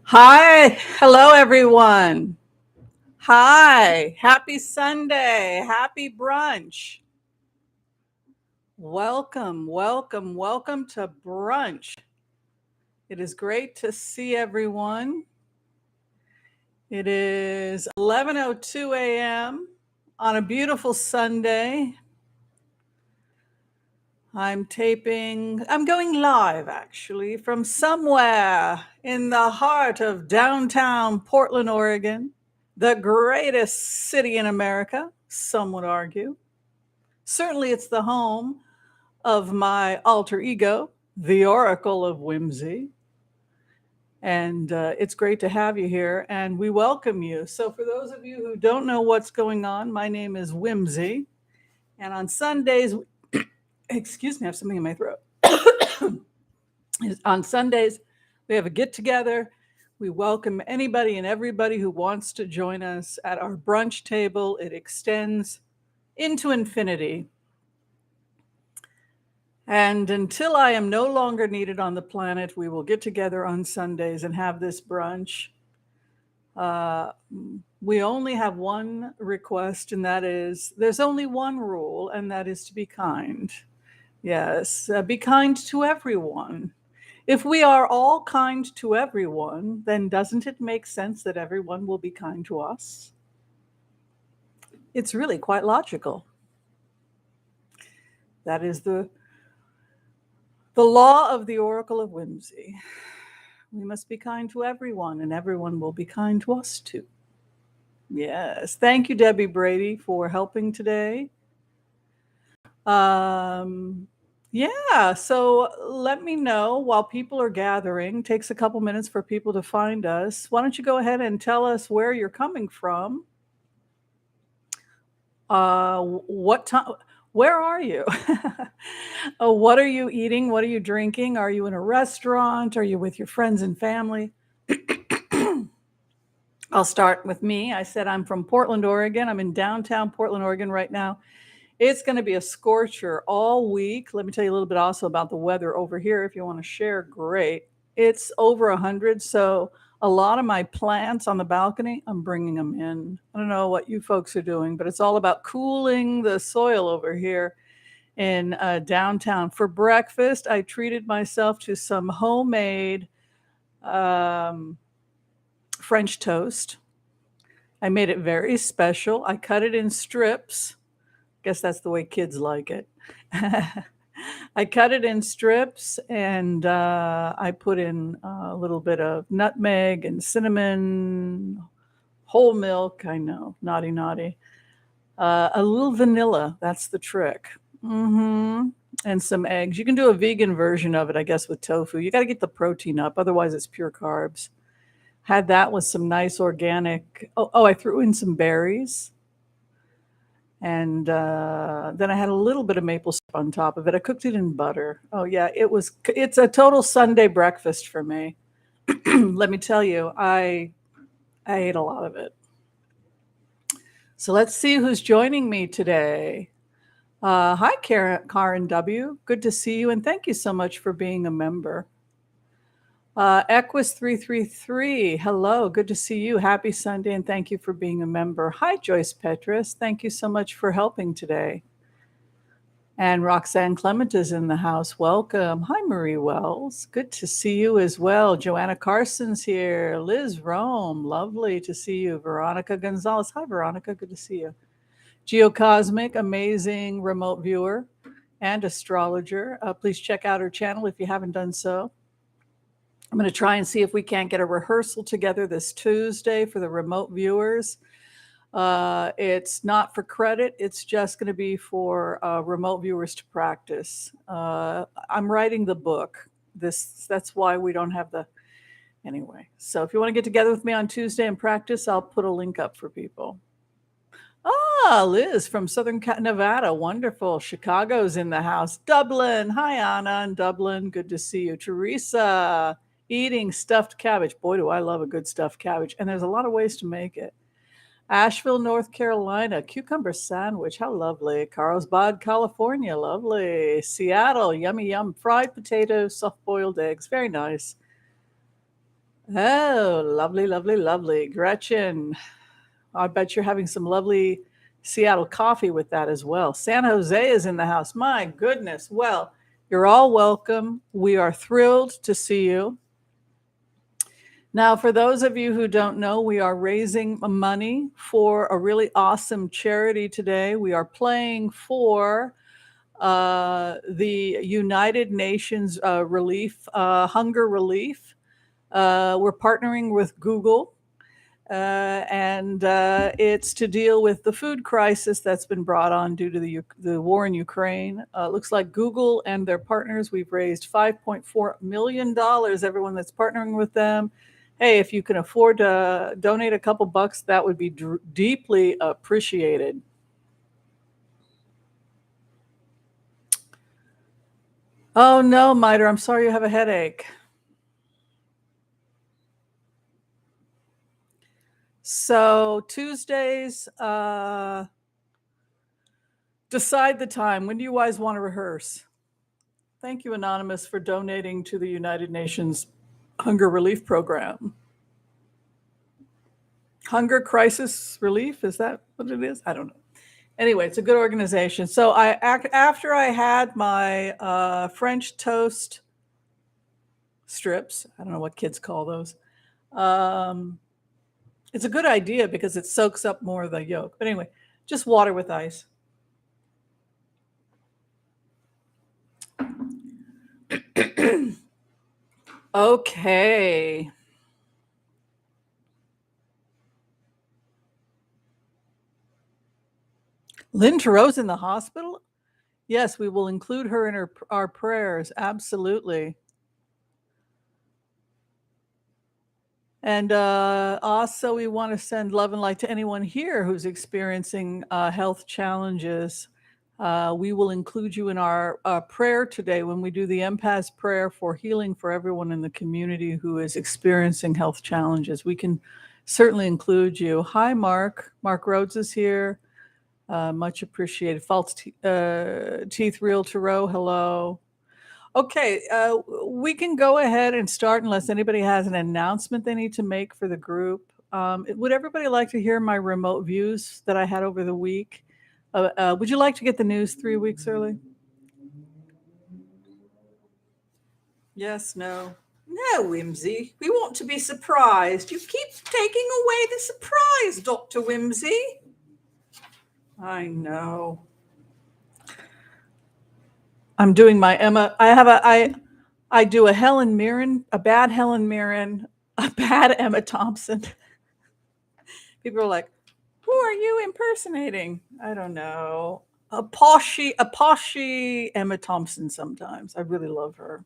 Hi, hello everyone. Hi, happy Sunday, happy brunch. Welcome to brunch. It is great to see everyone. It is 11:02 a.m. on a beautiful Sunday. I'm going live actually from somewhere in the heart of downtown Portland, Oregon, the greatest city in America, some would argue. Certainly, it's the home of my alter ego, the Oracle of Whimsy. And it's great to have you here, and we welcome you. So, for those of you who don't know what's going on, my name is Whimsy. And on Sundays, excuse me, I have something in my throat. On Sundays, we have a get together. We welcome anybody and everybody who wants to join us at our brunch table. It extends into infinity. And until I am no longer needed on the planet, we will get together on Sundays and have this brunch. We only have one request, and that is there's only one rule, and that is to be kind. Yes, be kind to everyone. If we are all kind to everyone, then doesn't it make sense that everyone will be kind to us? It's really quite logical. That is the law of the Oracle of Whimsy. We must be kind to everyone, and everyone will be kind to us too. Yes. Thank you, Debbie Brady, for helping today. Yeah, so let me know while people are gathering. Takes a couple minutes for people to find us. Why don't you go ahead and tell us where you're coming from? What time? Where are you? What are you eating? What are you drinking? Are you in a restaurant? Are you with your friends and family? I'll start with me. I said I'm from Portland, Oregon. I'm in downtown Portland, Oregon right now. It's going to be a scorcher all week. Let me tell you a little bit also about the weather over here. If you want to share, great. It's over 100. So a lot of my plants on the balcony, I'm bringing them in. I don't know what you folks are doing, but it's all about cooling the soil over here in downtown. For breakfast, I treated myself to some homemade French toast. I made it very special. I cut it in strips. Guess that's the way kids like it. I cut it in strips, and I put in a little bit of nutmeg and cinnamon, whole milk. I know, naughty, naughty. A little vanilla. That's the trick. And some eggs. You can do a vegan version of it, I guess, with tofu. You got to get the protein up, otherwise it's pure carbs. Had that with some nice organic. Oh, I threw in some berries. And then I had a little bit of maple syrup on top of it. I cooked it in butter. Oh yeah, it's a total Sunday breakfast for me. Let me tell you, I ate a lot of it. So let's see who's joining me today. Hi, Karen W. Good to see you, and thank you so much for being a member. Equus333, hello, good to see you. Happy Sunday, and thank you for being a member. Hi, Joyce Petrus. Thank you so much for helping today. And Roxanne Clement is in the house. Welcome. Hi, Marie Wells. Good to see you as well. Joanna Carson's here. Liz Rome, lovely to see you. Veronica Gonzalez. Hi, Veronica. Good to see you. Geocosmic, amazing remote viewer and astrologer. Please check out her channel if you haven't done so. I'm going to try and see if we can't get a rehearsal together this Tuesday for the remote viewers. It's not for credit. It's just going to be for remote viewers to practice. I'm writing the book. That's why we don't have the... Anyway, so if you want to get together with me on Tuesday and practice, I'll put a link up for people. Ah, Liz from Southern Nevada. Wonderful. Chicago's in the house. Dublin. Hi, Anna in Dublin. Good to see you. Teresa. Eating stuffed cabbage. Boy, do I love a good stuffed cabbage. And there's a lot of ways to make it. Asheville, North Carolina. Cucumber sandwich. How lovely. Carlsbad, California. Lovely. Seattle. Yummy, yum. Fried potatoes, soft-boiled eggs. Very nice. Oh, lovely, lovely, lovely. Gretchen, I bet you're having some lovely Seattle coffee with that as well. San Jose is in the house. My goodness. Well, you're all welcome. We are thrilled to see you. Now, for those of you who don't know, we are raising money for a really awesome charity today. We are playing for the United Nations hunger relief. We're partnering with Google, and it's to deal with the food crisis that's been brought on due to the war in Ukraine. Looks like Google and their partners, we've raised $5.4 million, everyone that's partnering with them. Hey, if you can afford to donate a couple bucks, that would be deeply appreciated. Oh no, Miter, I'm sorry you have a headache. So Tuesdays, decide the time. When do you guys want to rehearse? Thank you, Anonymous, for donating to the United Nations Hunger Relief Program. Hunger Crisis Relief, is that what it is? I don't know. Anyway, it's a good organization. So after I had my French toast strips, I don't know what kids call those. It's a good idea because it soaks up more of the yolk. But anyway, just water with ice. Okay. Lynn Theroux's in the hospital? Yes, we will include her in our prayers. Absolutely. And also, we want to send love and light to anyone here who's experiencing health challenges. We will include you in our prayer today when we do the Impasse Prayer for healing for everyone in the community who is experiencing health challenges. We can certainly include you. Hi, Mark. Mark Rhodes is here. Much appreciated. False Teeth Real Tarot, hello. Okay, we can go ahead and start unless anybody has an announcement they need to make for the group. Would everybody like to hear my remote views that I had over the week? Would you like to get the news 3 weeks early? Yes, no. No, Whimsy. We want to be surprised. You keep taking away the surprise, Dr. Whimsy. I know. I'm doing my Emma. I do a Helen Mirren, a bad Helen Mirren, a bad Emma Thompson. People are like, "Who are you impersonating?" I don't know. A poshy Emma Thompson. Sometimes I really love her.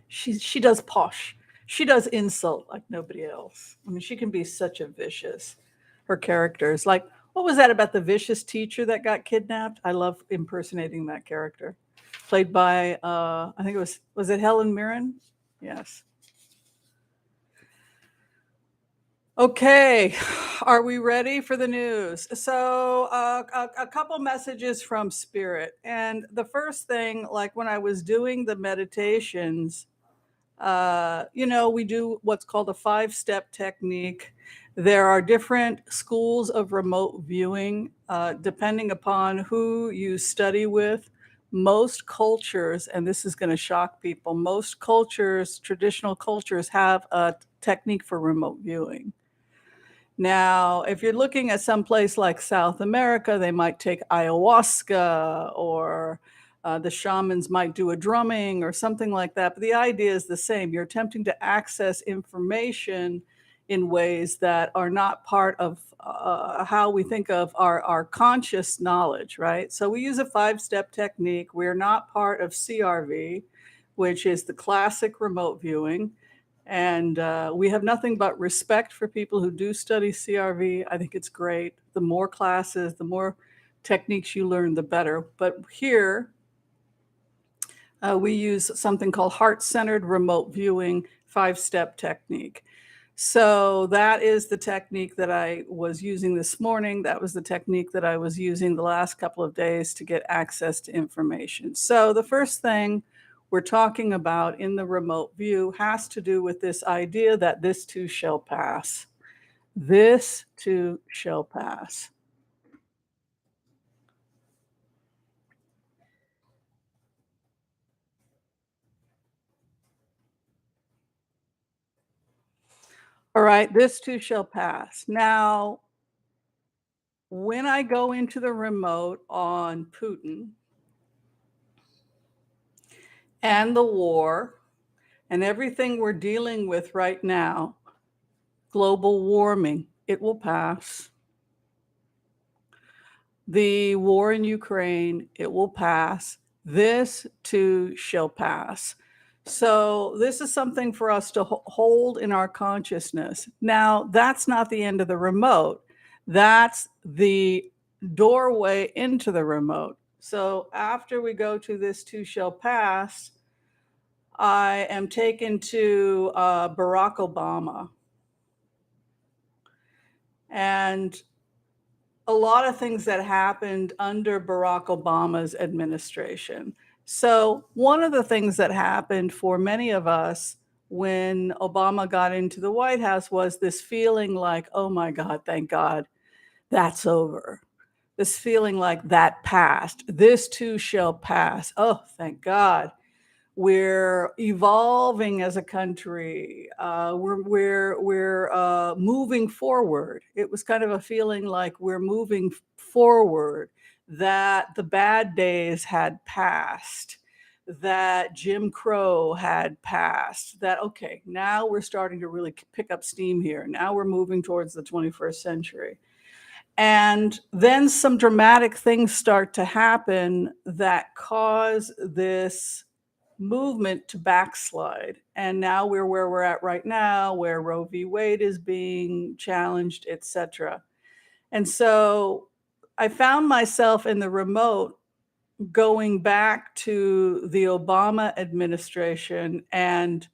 She does posh. She does insult like nobody else. I mean, she can be such a vicious. Her characters, like what was that about the vicious teacher that got kidnapped? I love impersonating that character, played by I think it was it Helen Mirren? Yes. Okay, are we ready for the news? So, a couple messages from Spirit. And the first thing, like when I was doing the meditations, we do what's called a 5-step technique. There are different schools of remote viewing, depending upon who you study with. Most cultures, and this is going to shock people, most cultures, traditional cultures, have a technique for remote viewing. Now, if you're looking at some place like South America, they might take ayahuasca, or the shamans might do a drumming or something like that. But the idea is the same. You're attempting to access information in ways that are not part of how we think of our conscious knowledge, right? So we use a 5-step technique. We're not part of CRV, which is the classic remote viewing. And we have nothing but respect for people who do study CRV. I think it's great. The more classes, the more techniques you learn, the better. But here, we use something called heart-centered remote viewing 5-step technique. So that is the technique that I was using this morning. That was the technique that I was using the last couple of days to get access to information. So the first thing we're talking about in the remote view has to do with this idea that this too shall pass. This too shall pass. All right, this too shall pass. Now, when I go into the remote on Putin and the war and everything we're dealing with right now, global warming, it will pass. The war in Ukraine, it will pass. This too shall pass. So, this is something for us to hold in our consciousness. Now, that's not the end of the remote. That's the doorway into the remote. So, after we go to this too shall pass, I am taken to Barack Obama. And a lot of things that happened under Barack Obama's administration. So, one of the things that happened for many of us when Obama got into the White House was this feeling like, oh my God, thank God, that's over. This feeling like that passed. This too shall pass. Oh, thank God. We're evolving as a country. We're moving forward. It was kind of a feeling like we're moving forward. That the bad days had passed. That Jim Crow had passed. That okay, now we're starting to really pick up steam here. Now we're moving towards the 21st century. And then some dramatic things start to happen that cause this movement to backslide. And now we're where we're at right now, where Roe v. Wade is being challenged, etc. And so I found myself in the remote going back to the Obama administration and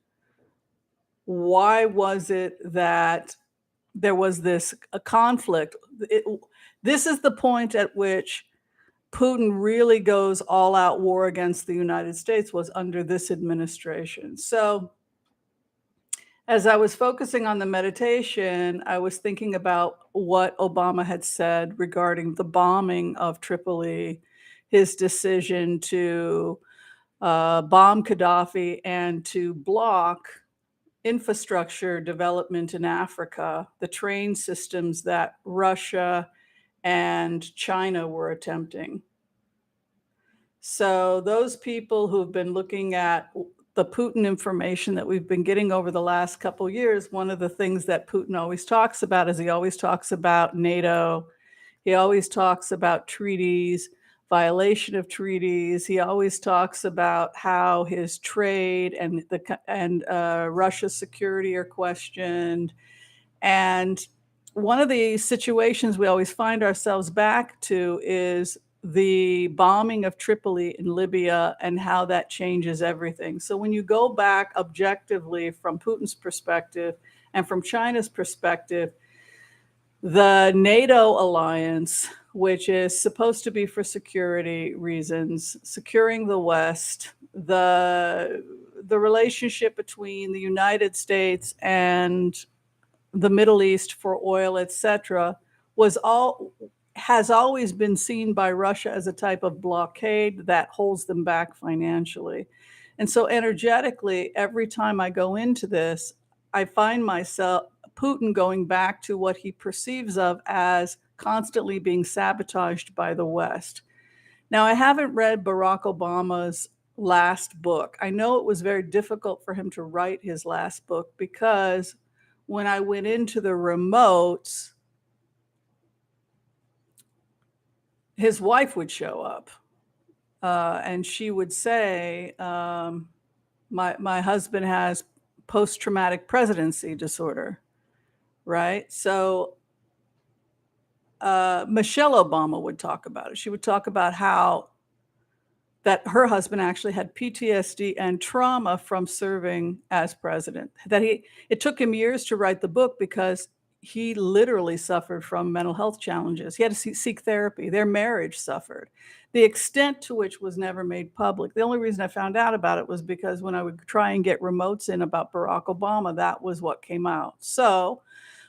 why was it that there was this a conflict? This is the point at which Putin really goes all out war against the United States was under this administration. So, as I was focusing on the meditation, I was thinking about what Obama had said regarding the bombing of Tripoli, his decision to bomb Gaddafi and to block infrastructure development in Africa, the train systems that Russia and China were attempting. So those people who've been looking at the Putin information that we've been getting over the last couple years, one of the things that Putin always talks about is he always talks about NATO. He always talks about treaties, violation of treaties. He always talks about how his trade and Russia's security are questioned. And one of the situations we always find ourselves back to is the bombing of Tripoli in Libya and how that changes everything. So when you go back objectively from Putin's perspective and from China's perspective, the NATO alliance, which is supposed to be for security reasons, securing the West, the relationship between the United States and the Middle East for oil, etc., has always been seen by Russia as a type of blockade that holds them back financially. And so energetically, every time I go into this, I find myself Putin going back to what he perceives of as constantly being sabotaged by the West. Now, I haven't read Barack Obama's last book. I know it was very difficult for him to write his last book because when I went into the remotes, his wife would show up and she would say, my husband has post-traumatic presidency disorder, right? So Michelle Obama would talk about it. She would talk about how that her husband actually had PTSD and trauma from serving as president. It took him years to write the book because he literally suffered from mental health challenges. He had to seek therapy. Their marriage suffered. The extent to which was never made public. The only reason I found out about it was because when I would try and get remotes in about Barack Obama, that was what came out. So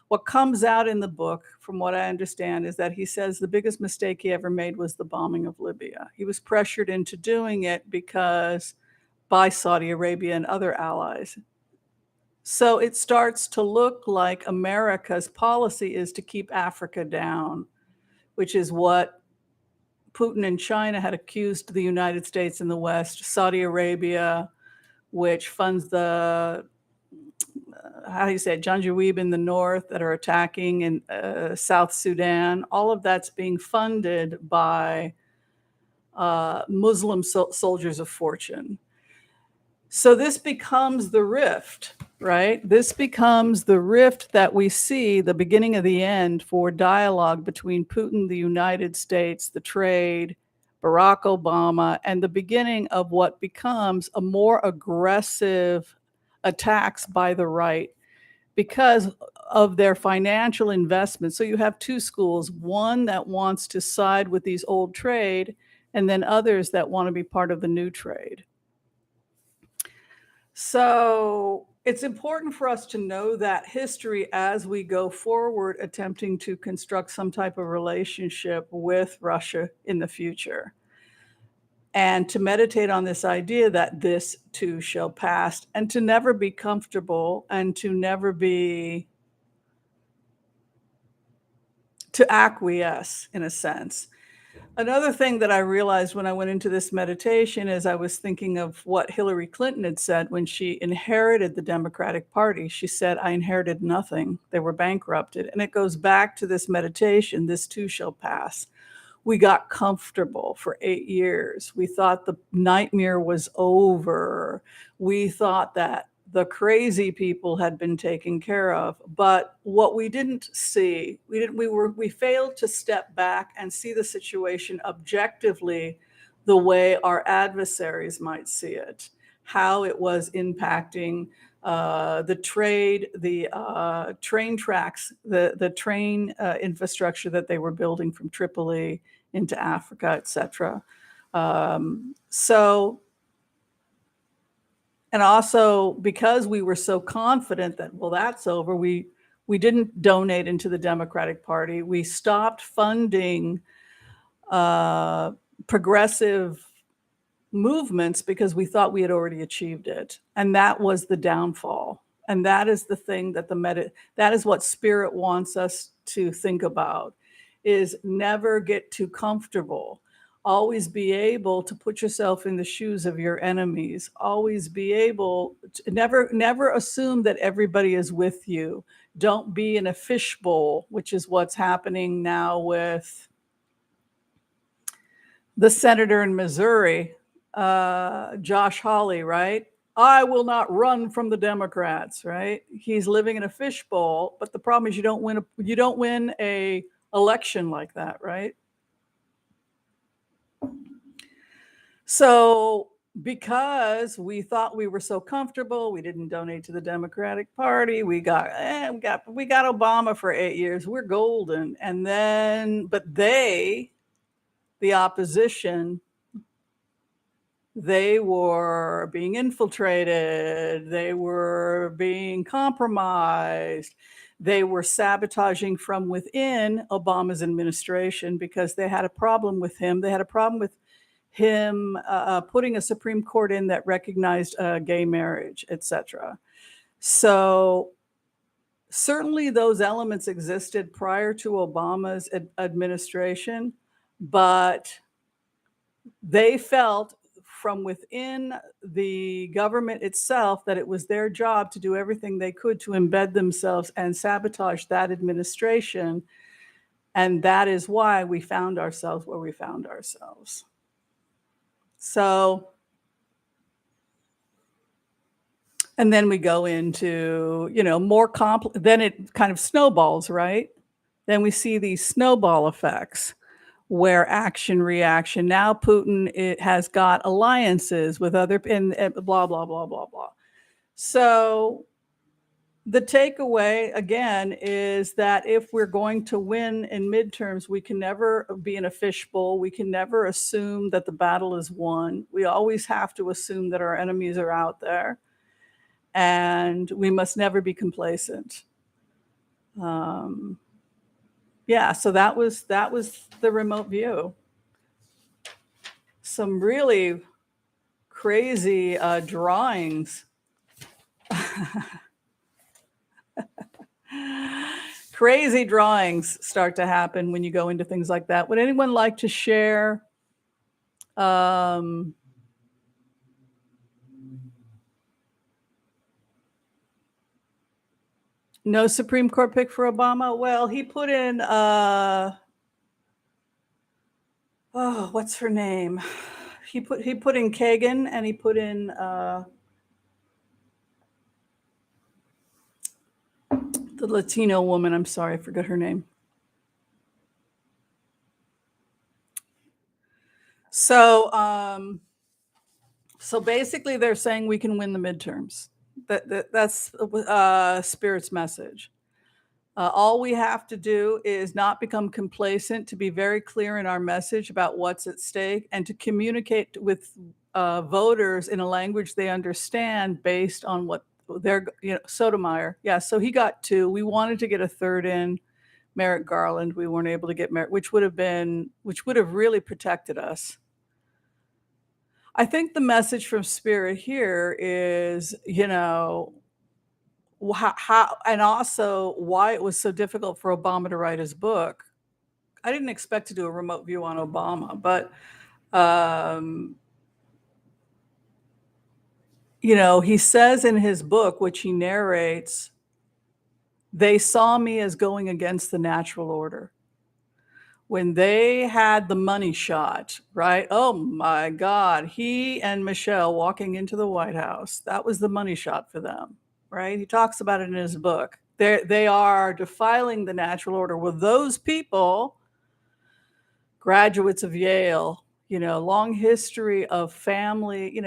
what comes out in the book, from what I understand, is that he says the biggest mistake he ever made was the bombing of Libya. He was pressured into doing it because by Saudi Arabia and other allies. So it starts to look like America's policy is to keep Africa down, which is what Putin and China had accused the United States and the West, Saudi Arabia, which funds the, how do you say it, Janjaweed in the north that are attacking in South Sudan. All of that's being funded by Muslim soldiers of fortune. So this becomes the rift, right? This becomes the rift that we see, the beginning of the end for dialogue between Putin, the United States, the trade, Barack Obama, and the beginning of what becomes a more aggressive attacks by the right because of their financial investment. So you have two schools, one that wants to side with these old trade, and then others that want to be part of the new trade. So it's important for us to know that history as we go forward, attempting to construct some type of relationship with Russia in the future. And to meditate on this idea that this too shall pass, and to never be comfortable and to never be, to acquiesce in a sense. Another thing that I realized when I went into this meditation is I was thinking of what Hillary Clinton had said when she inherited the Democratic Party. She said, I inherited nothing. They were bankrupted. And it goes back to this meditation, this too shall pass. We got comfortable for 8 years. We thought the nightmare was over. We thought that the crazy people had been taken care of. But what we didn't see, we failed to step back and see the situation objectively the way our adversaries might see it, how it was impacting the trade, the train tracks, the train infrastructure that they were building from Tripoli into Africa, etc. And also because we were so confident that, well, that's over, we didn't donate into the Democratic Party. We stopped funding progressive movements because we thought we had already achieved it. And that was the downfall. And that is the thing that that is what Spirit wants us to think about, is never get too comfortable. Always be able to put yourself in the shoes of your enemies. Always be able to never assume that everybody is with you. Don't be in a fishbowl, which is what's happening now with the senator in Missouri, Josh Hawley, right? I will not run from the Democrats, right? He's living in a fishbowl, but the problem is you don't win a election like that, right? So because we thought we were so comfortable, we didn't donate to the Democratic Party. We got Obama for 8 years. We're golden. And then, but the opposition, they were being infiltrated. They were being compromised. They were sabotaging from within Obama's administration because they had a problem with him. They had a problem with him putting a Supreme Court in that recognized gay marriage, etc. So certainly those elements existed prior to Obama's administration, but they felt from within the government itself that it was their job to do everything they could to embed themselves and sabotage that administration. And that is why we found ourselves where we found ourselves. So, and then we go into, more then it kind of snowballs, right? Then we see these snowball effects where action, reaction. Now Putin has got alliances with other, and blah, blah, blah, blah, blah. So The takeaway, again, is that if we're going to win in midterms, we can never be in a fishbowl. We can never assume that the battle is won. We always have to assume that our enemies are out there, and we must never be complacent. Yeah, so that was the remote view. Some really crazy drawings. Crazy drawings start to happen when you go into things like that. Would anyone like to share no Supreme Court pick for Obama? Well, he put in what's her name? He put in Kagan, and he put in the Latino woman. I'm sorry, I forgot her name. So so basically they're saying we can win the midterms. That's Spirit's message. All we have to do is not become complacent, to be very clear in our message about what's at stake, and to communicate with voters in a language they understand based on what they're, Sotomayor. Yeah, so he got 2. We wanted to get a third in, Merrick Garland. We weren't able to get Merrick, which would have really protected us. I think the message from Spirit here is, how and also why it was so difficult for Obama to write his book. I didn't expect to do a remote view on Obama, but he says in his book, which he narrates, they saw me as going against the natural order. When they had the money shot, right? Oh my God, he and Michelle walking into the White House, that was the money shot for them, right? He talks about it in his book. They are defiling the natural order. Well, those people, graduates of Yale, long history of family,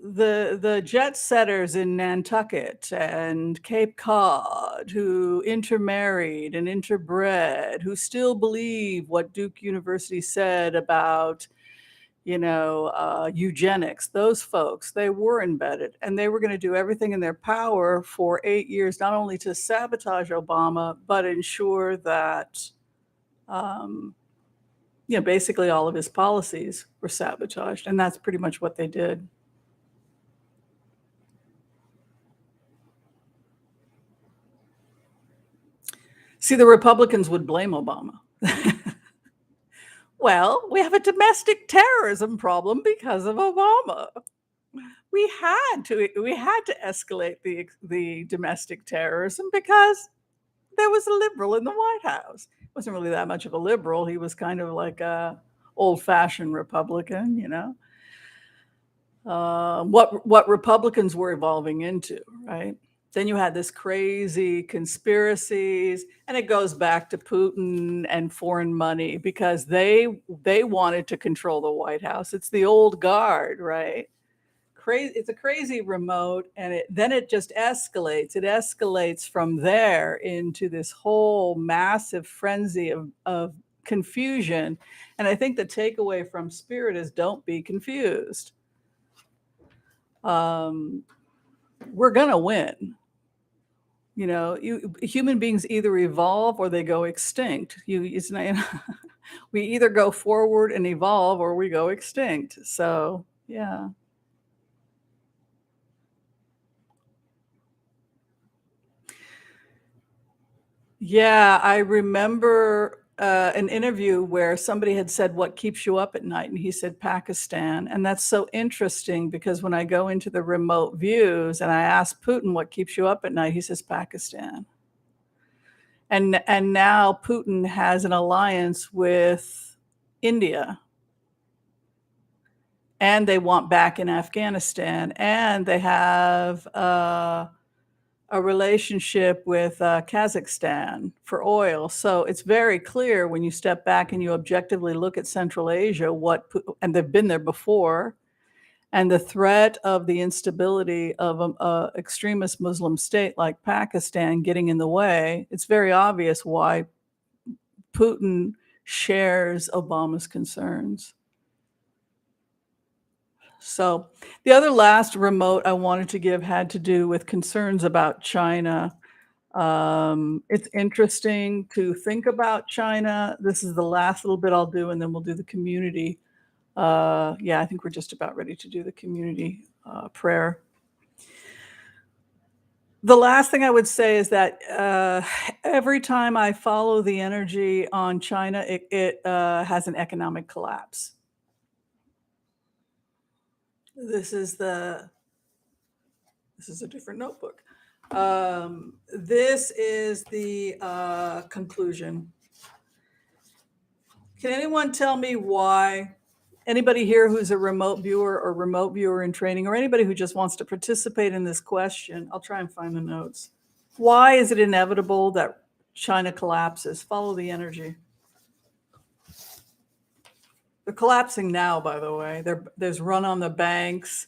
the jet setters in Nantucket and Cape Cod who intermarried and interbred, who still believe what Duke University said about, eugenics. Those folks, they were embedded, and they were going to do everything in their power for 8 years, not only to sabotage Obama, but ensure that, basically all of his policies were sabotaged. And that's pretty much what they did. See, the Republicans would blame Obama. Well, we have a domestic terrorism problem because of Obama. We had to escalate the domestic terrorism because there was a liberal in the White House. He wasn't really that much of a liberal. He was kind of like a old-fashioned Republican, what Republicans were evolving into, right? Then you had this crazy conspiracies, and it goes back to Putin and foreign money because they wanted to control the White House. It's the old guard, right? Crazy. It's a crazy remote, and then it just escalates. It escalates from there into this whole massive frenzy of confusion. And I think the takeaway from Spirit is don't be confused. We're gonna win. Human beings either evolve or they go extinct. We either go forward and evolve or we go extinct. So, yeah. Yeah, I remember an interview where somebody had said, "What keeps you up at night?" And he said, "Pakistan." And that's so interesting because when I go into the remote views and I ask Putin, "What keeps you up at night?" he says, "Pakistan." And now Putin has an alliance with India. And they want back in Afghanistan. And they have a relationship with Kazakhstan for oil. So it's very clear when you step back and you objectively look at Central Asia, and they've been there before, And the threat of the instability of a extremist Muslim state like Pakistan getting in the way, it's very obvious why Putin shares Obama's concerns. So the other last remote I wanted to give had to do with concerns about China. It's interesting to think about China. This is the last little bit I'll do, and then we'll do the community. Yeah, I think we're just about ready to do the community prayer. The last thing I would say is that every time I follow the energy on China, it has an economic collapse. This is a different notebook. This is the conclusion. Can anyone tell me why? Anybody here who's a remote viewer or remote viewer in training, or anybody who just wants to participate in this question, I'll try and find the notes. Why is it inevitable that China collapses? Follow the energy. They're collapsing now, by the way. There's run on the banks.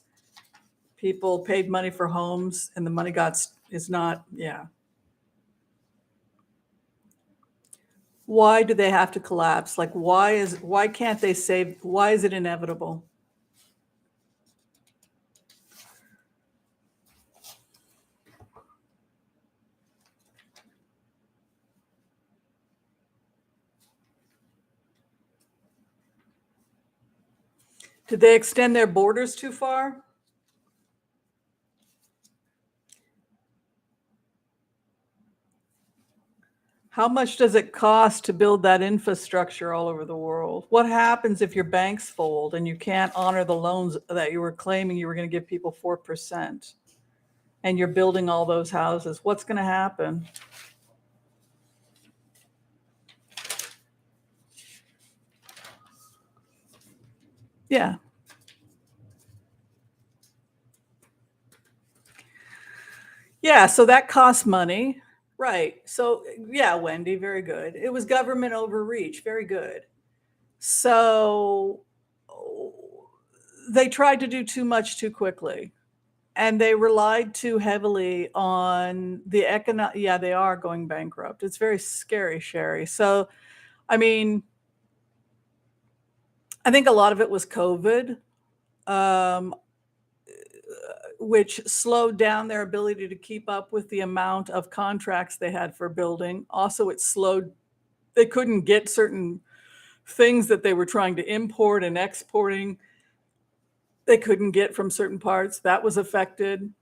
People paid money for homes, and the money is not, yeah. Why do they have to collapse? Like, why can't they save? Why is it inevitable? Did they extend their borders too far? How much does it cost to build that infrastructure all over the world? What happens if your banks fold and you can't honor the loans that you were claiming you were going to give people 4%, and you're building all those houses? What's going to happen? Yeah. Yeah, so that costs money. Right. So, yeah, Wendy, very good. It was government overreach. Very good. So they tried to do too much too quickly, and they relied too heavily on the economic. Yeah, they are going bankrupt. It's very scary, Sherry. So, I mean, I think a lot of it was COVID, um, which slowed down their ability to keep up with the amount of contracts they had for building. Also, they couldn't get certain things that they were trying to import and exporting. They couldn't get from certain parts. That was affected.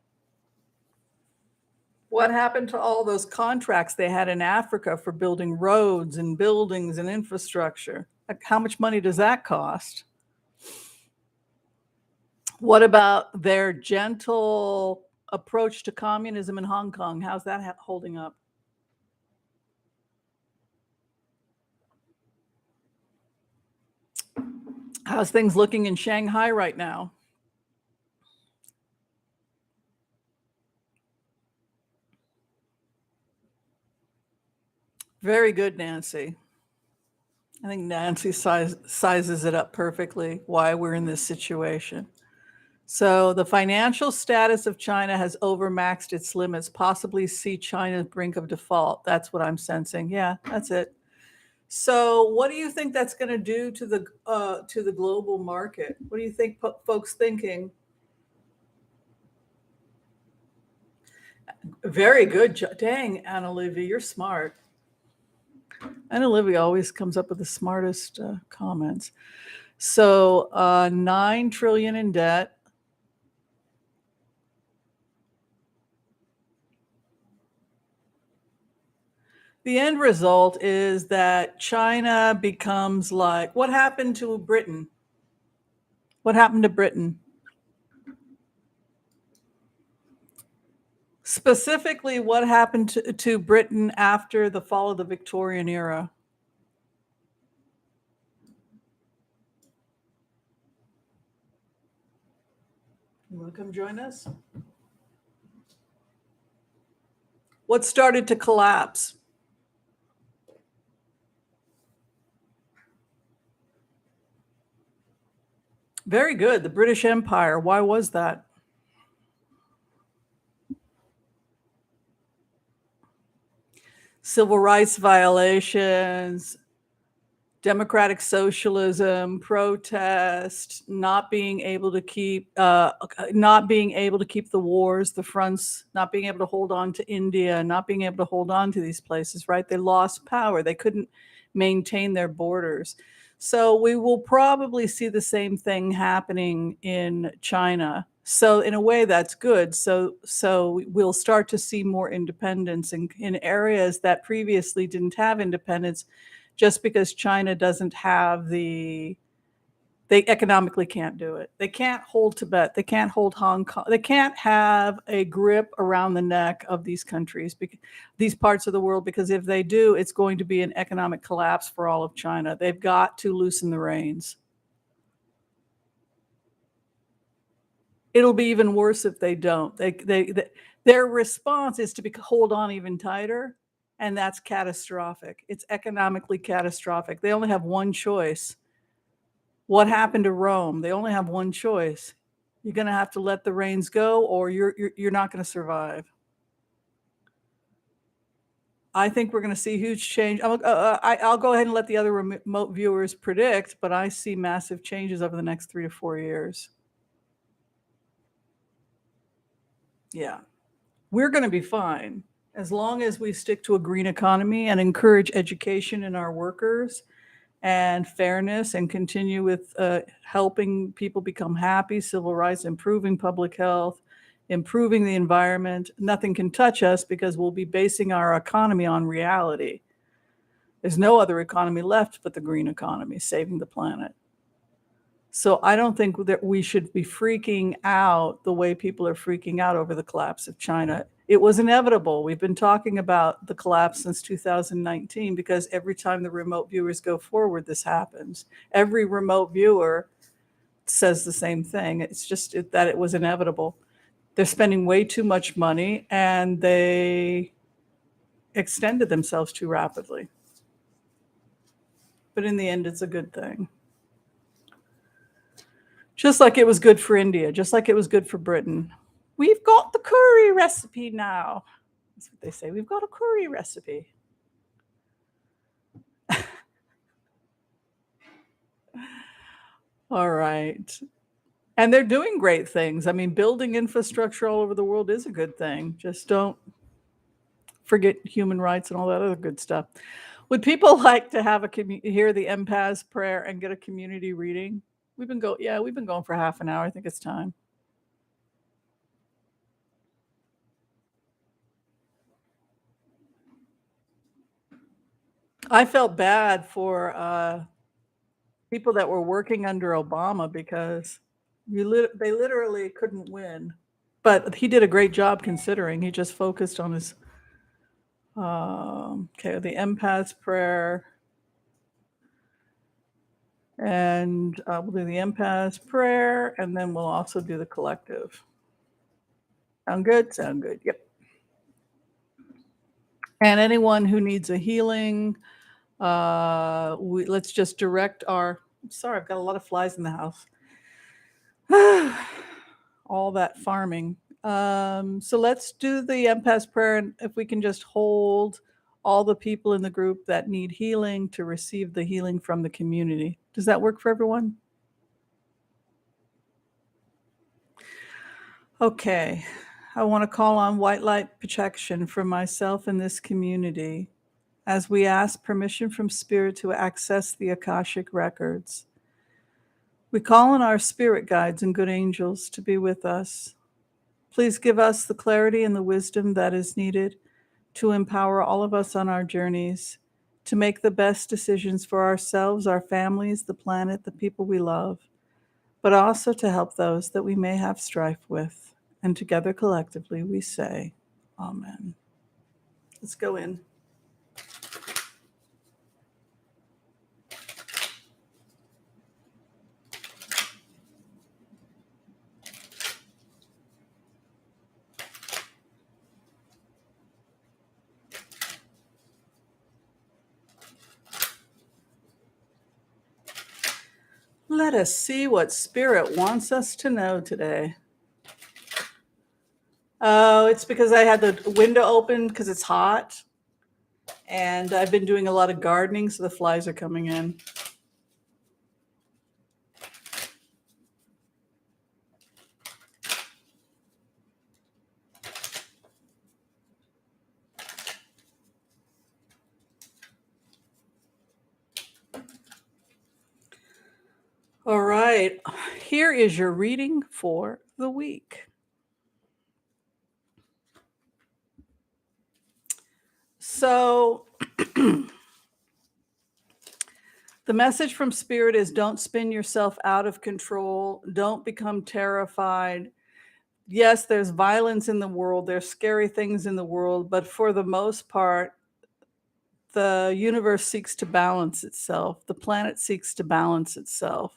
What happened to all those contracts they had in Africa for building roads and buildings and infrastructure? Like, how much money does that cost? What about their gentle approach to communism in Hong Kong? How's that holding up? How's things looking in Shanghai right now? Very good, Nancy. I think Nancy sizes it up perfectly why we're in this situation. So the financial status of China has overmaxed its limits, possibly see China's brink of default. That's what I'm sensing. Yeah, that's it. So what do you think that's going to do to the global market? What do you think folks thinking? Very good. Dang, Anna Livy, you're smart. Anna Livy always comes up with the smartest comments. So 9 trillion in debt. The end result is that China becomes like, what happened to Britain? What happened to Britain? Specifically, what happened to Britain after the fall of the Victorian era? You want to come join us? What started to collapse? Very good. The British Empire. Why was that? Civil rights violations, democratic socialism, protest, not being able to keep the wars, the fronts, not being able to hold on to India, not being able to hold on to these places, right? They lost power. They couldn't maintain their borders. So we will probably see the same thing happening in China. So in a way, that's good. So we'll start to see more independence in areas that previously didn't have independence, just because China doesn't have they economically can't do it. They can't hold Tibet. They can't hold Hong Kong. They can't have a grip around the neck of these countries, these parts of the world, because if they do, it's going to be an economic collapse for all of China. They've got to loosen the reins. It'll be even worse if they don't. Their response is to hold on even tighter, and that's catastrophic. It's economically catastrophic. They only have one choice. What happened to Rome? They only have one choice. You're going to have to let the reins go, or you're not going to survive. I think we're going to see huge change. I'll go ahead and let the other remote viewers predict, but I see massive changes over the next 3 to 4 years. Yeah. We're going to be fine as long as we stick to a green economy and encourage education in our workers and fairness, and continue with helping people become happy, civil rights, improving public health, improving the environment. Nothing can touch us because we'll be basing our economy on reality. There's no other economy left but the green economy, saving the planet. So I don't think that we should be freaking out the way people are freaking out over the collapse of China. It was inevitable. We've been talking about the collapse since 2019 because every time the remote viewers go forward, this happens. Every remote viewer says the same thing. It's just that it was inevitable. They're spending way too much money and they extended themselves too rapidly. But in the end, it's a good thing. Just like it was good for India, just like it was good for Britain. We've got the curry recipe now. That's what they say. We've got a curry recipe. All right. And they're doing great things. I mean, building infrastructure all over the world is a good thing. Just don't forget human rights and all that other good stuff. Would people like to have hear the Impasse Prayer and get a community reading? We've been going for half an hour. I think it's time. I felt bad for people that were working under Obama because they literally couldn't win. But he did a great job considering. He just focused on his the Impasse Prayer. And we'll do the Impasse Prayer, and then we'll also do the collective. Sound good? Sound good. Yep. And anyone who needs a healing, let's just direct our. Sorry, I've got a lot of flies in the house. All that farming. So let's do the Impasse Prayer, and if we can just hold all the people in the group that need healing to receive the healing from the community. Does that work for everyone? Okay. I want to call on white light protection for myself and this community as we ask permission from Spirit to access the Akashic records. We call on our spirit guides and good angels to be with us. Please give us the clarity and the wisdom that is needed to empower all of us on our journeys, to make the best decisions for ourselves, our families, the planet, the people we love, but also to help those that we may have strife with. And together collectively we say, Amen. Let's go in. Let us see what Spirit wants us to know today. Oh, it's because I had the window open because it's hot. And I've been doing a lot of gardening, so the flies are coming in. All right, here is your reading for the week. So the message from Spirit is don't spin yourself out of control. Don't become terrified. Yes, there's violence in the world. There's scary things in the world. But for the most part, the universe seeks to balance itself. The planet seeks to balance itself.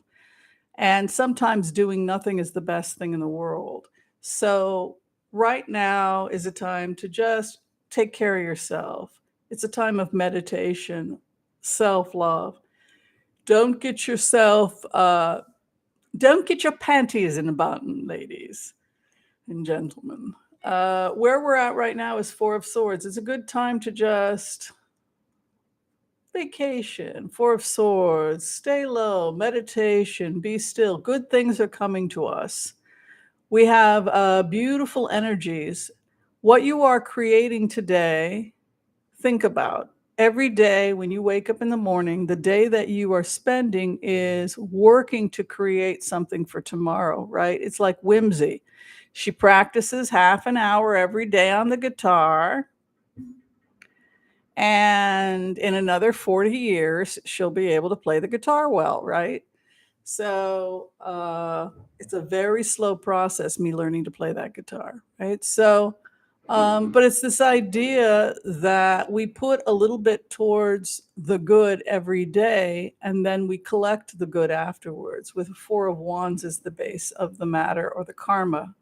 And sometimes doing nothing is the best thing in the world. So right now is a time to just take care of yourself. It's a time of meditation, self-love. Don't get yourself, don't get your panties in a button, ladies and gentlemen. Where we're at right now is Four of Swords. It's a good time to just vacation, Four of Swords, stay low, meditation, be still. Good things are coming to us. We have beautiful energies. What you are creating today, think about. Every day when you wake up in the morning, the day that you are spending is working to create something for tomorrow, right? It's like Whimsy. She practices half an hour every day on the guitar. And in another 40 years, she'll be able to play the guitar well, right? So it's a very slow process, me learning to play that guitar, right? So, but it's this idea that we put a little bit towards the good every day, and then we collect the good afterwards. With Four of Wands as the base of the matter or the karma.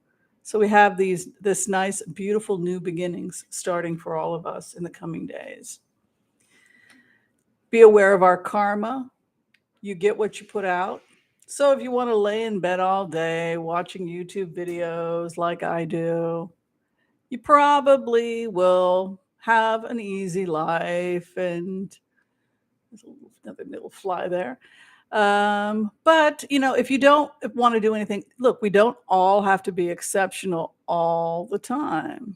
So we have this nice, beautiful new beginnings starting for all of us in the coming days. Be aware of our karma. You get what you put out. So if you want to lay in bed all day watching YouTube videos like I do, you probably will have an easy life. And there's another little fly there. But, you know, if you don't want to do anything, look, we don't all have to be exceptional all the time.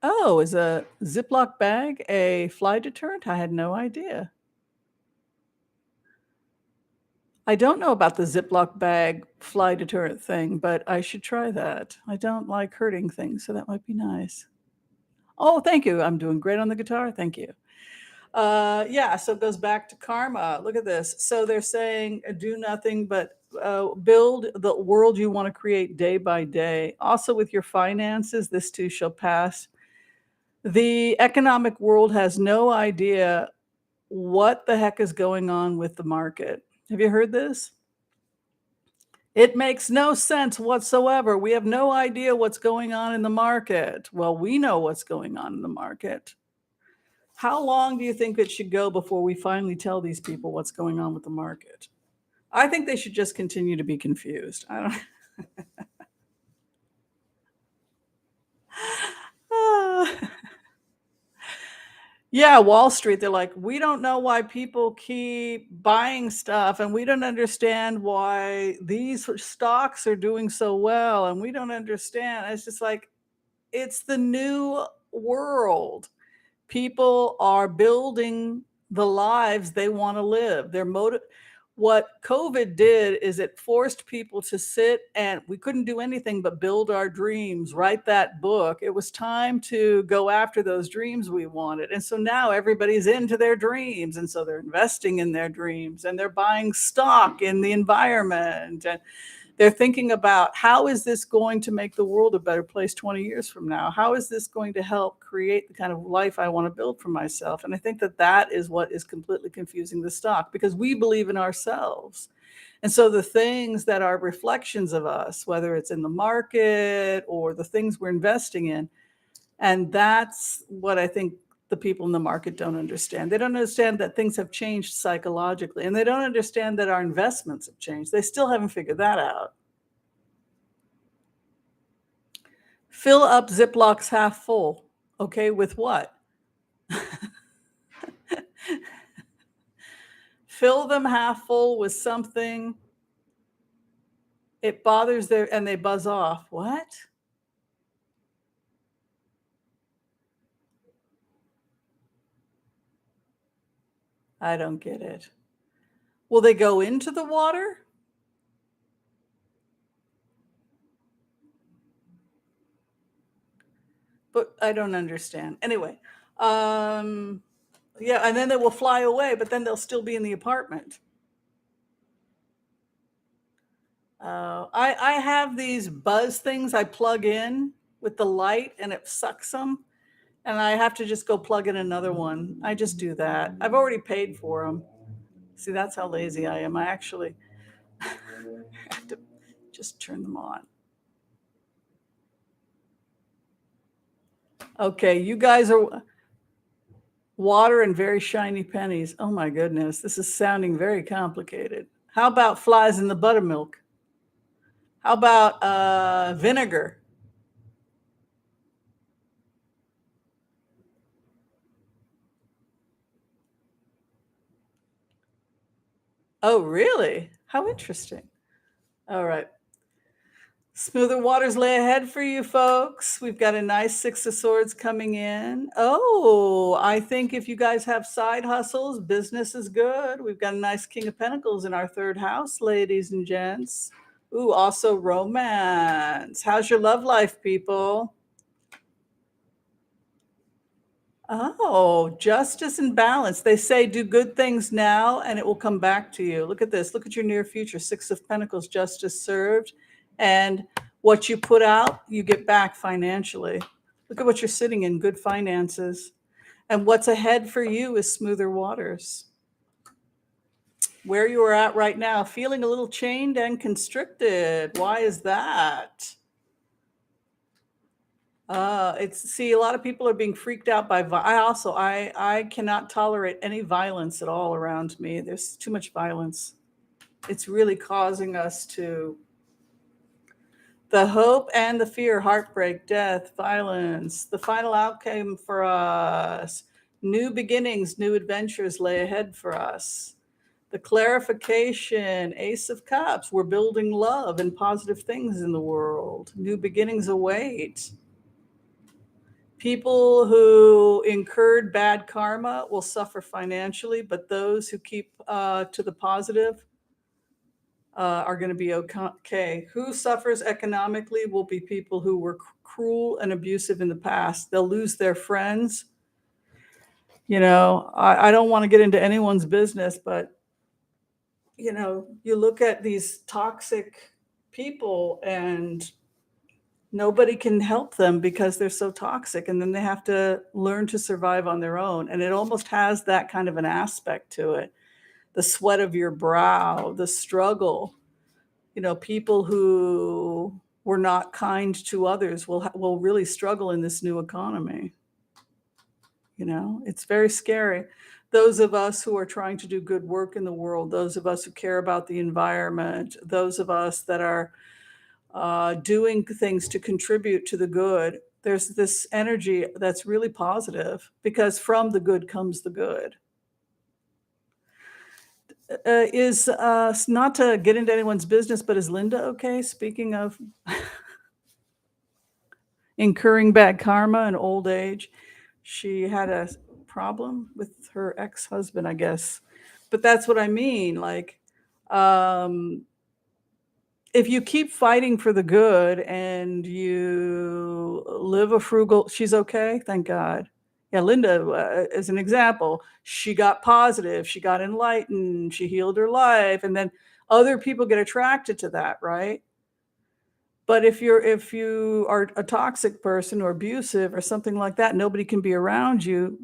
Oh, is a Ziploc bag a fly deterrent? I had no idea. I don't know about the Ziploc bag fly deterrent thing, but I should try that. I don't like hurting things, so that might be nice. Oh, thank you. I'm doing great on the guitar. Thank you. Yeah, so it goes back to karma. Look at this. So they're saying do nothing but build the world you want to create day by day. Also with your finances, this too shall pass. The economic world has no idea what the heck is going on with the market. Have you heard this? It makes no sense whatsoever. We have no idea what's going on in the market. Well, we know what's going on in the market. How long do you think it should go before we finally tell these people what's going on with the market? I think they should just continue to be confused. I don't. Yeah, Wall Street, they're like, we don't know why people keep buying stuff, and we don't understand why these stocks are doing so well, and we don't understand. It's just like, it's the new world. People are building the lives they want to live. What COVID did is it forced people to sit, and we couldn't do anything but build our dreams, write that book. It was time to go after those dreams we wanted. And so now everybody's into their dreams. And so they're investing in their dreams, and they're buying stock in the environment. And they're thinking about, how is this going to make the world a better place 20 years from now? How is this going to help create the kind of life I want to build for myself? And I think that that is what is completely confusing the stock, because we believe in ourselves. And so the things that are reflections of us, whether it's in the market or the things we're investing in, and that's what I think the people in the market don't understand. They don't understand that things have changed psychologically, and they don't understand that our investments have changed. They still haven't figured that out. Fill up Ziplocs half full. Okay, with what? Fill them half full with something. It bothers and they buzz off. What? I don't get it. Will they go into the water? But I don't understand. Anyway, yeah, and then they will fly away, but then they'll still be in the apartment. I have these buzz things I plug in with the light and it sucks them. And I have to just go plug in another one. I just do that. I've already paid for them. See, that's how lazy I am. I actually have to just turn them on. Okay, you guys are water and very shiny pennies. Oh my goodness, this is sounding very complicated. How about flies in the buttermilk? How about vinegar? Oh, really? How interesting. All right. Smoother waters lay ahead for you folks. We've got a nice Six of Swords coming in. Oh, I think if you guys have side hustles, business is good. We've got a nice King of Pentacles in our third house, ladies and gents. Ooh, also romance. How's your love life, people? Oh, justice and balance. They say do good things now and it will come back to you. Look at this. Look at your near future. Six of Pentacles, justice served. And what you put out, you get back financially. Look at what you're sitting in, good finances. And what's ahead for you is smoother waters. Where you are at right now, feeling a little chained and constricted. Why is that? See, a lot of people are being freaked out by I cannot tolerate any violence at all around me. There's too much violence. It's really causing us to the hope and the fear, heartbreak, death, violence, the final outcome for us. New beginnings, new adventures lay ahead for us. The clarification, Ace of Cups, we're building love and positive things in the world. New beginnings await. People who incurred bad karma will suffer financially, but those who keep to the positive are going to be okay. Who suffers economically will be people who were cruel and abusive in the past. They'll lose their friends. You know, I don't want to get into anyone's business, but, you know, you look at these toxic people and nobody can help them because they're so toxic, and then they have to learn to survive on their own. And it almost has that kind of an aspect to it. The sweat of your brow, the struggle. You know, people who were not kind to others will really struggle in this new economy. You know, it's very scary. Those of us who are trying to do good work in the world, those of us who care about the environment, those of us that are doing things to contribute to the good, there's this energy that's really positive because from the good comes the good. Is not to get into anyone's business, but is Linda okay? Speaking of incurring bad karma and old age, she had a problem with her ex-husband, I guess. But that's what I mean. Like, if you keep fighting for the good and you live a frugal, she's okay. Thank God. Yeah, Linda is an example. She got positive, she got enlightened, she healed her life, and then other people get attracted to that, right? But if you are a toxic person or abusive or something like that, nobody can be around you,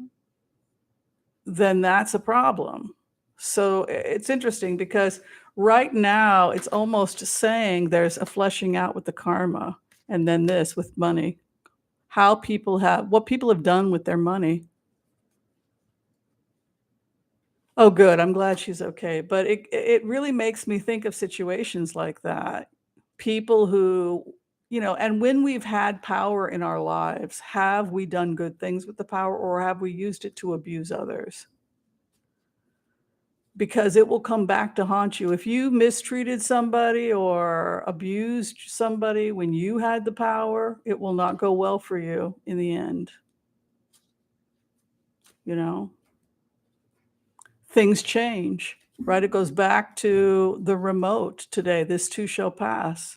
then that's a problem. So it's interesting because right now it's almost saying there's a fleshing out with the karma, and then this with money, what people have done with their money. Oh, good. I'm glad she's okay. But it really makes me think of situations like that. People who, and when we've had power in our lives, have we done good things with the power or have we used it to abuse others? Because it will come back to haunt you. If you mistreated somebody or abused somebody when you had the power, it will not go well for you in the end, you know? Things change, right? It goes back to the remote today. This too shall pass.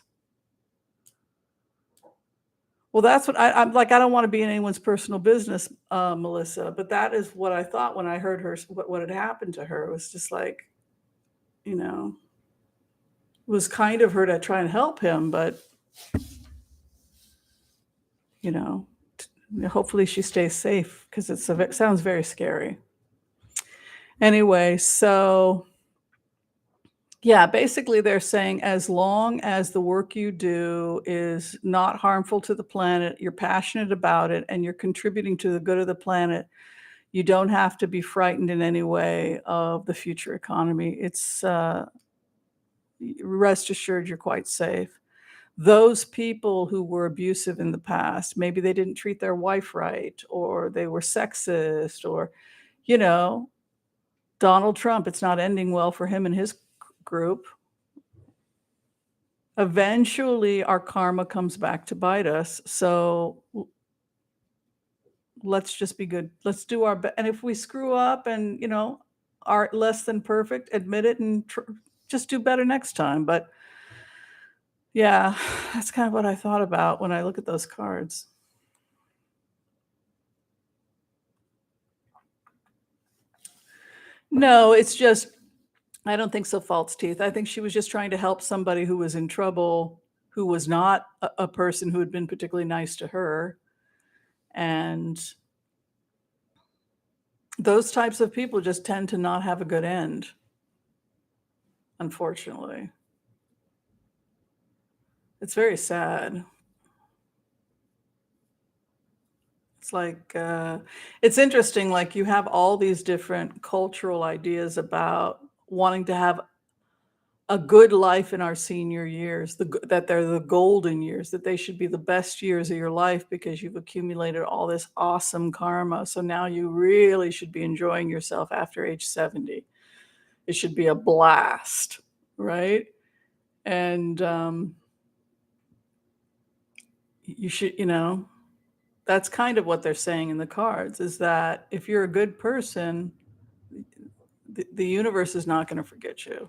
Well, that's what I'm like. I don't want to be in anyone's personal business, Melissa, but that is what I thought when I heard what had happened to her. It was just like, you know, it was kind of her to try and help him, but you know, hopefully she stays safe because it sounds very scary. Anyway, so yeah, basically they're saying as long as the work you do is not harmful to the planet, you're passionate about it, and you're contributing to the good of the planet, you don't have to be frightened in any way of the future economy. It's rest assured you're quite safe. Those people who were abusive in the past, maybe they didn't treat their wife right, or they were sexist, or, you know, Donald Trump, it's not ending well for him and his group. Eventually, our karma comes back to bite us. So let's just be good. Let's do our best. And if we screw up and, are less than perfect, admit it and just do better next time. But yeah, that's kind of what I thought about when I look at those cards. No, it's just, I don't think so, false teeth. I think she was just trying to help somebody who was in trouble, who was not a person who had been particularly nice to her. And those types of people just tend to not have a good end, unfortunately. It's very sad. It's like, it's interesting, like, you have all these different cultural ideas about wanting to have a good life in our senior years, that they're the golden years, that they should be the best years of your life because you've accumulated all this awesome karma. So now you really should be enjoying yourself after age 70. It should be a blast, right? And you should, that's kind of what they're saying in the cards, is that if you're a good person, the universe is not going to forget you.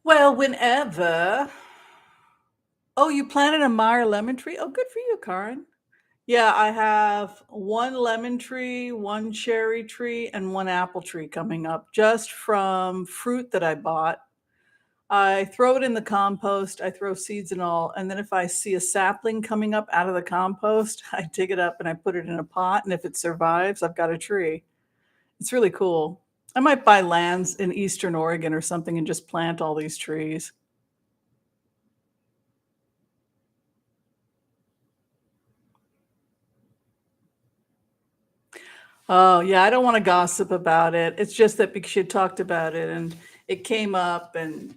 Well, whenever. Oh, you planted a Meyer lemon tree? Oh, good for you, Karen. Yeah, I have one lemon tree, one cherry tree, and one apple tree coming up just from fruit that I bought. I throw it in the compost, I throw seeds and all, and then if I see a sapling coming up out of the compost, I dig it up and I put it in a pot, and if it survives, I've got a tree. It's really cool. I might buy lands in Eastern Oregon or something and just plant all these trees. Oh, yeah, I don't wanna gossip about it. It's just that because you talked about it and it came up and,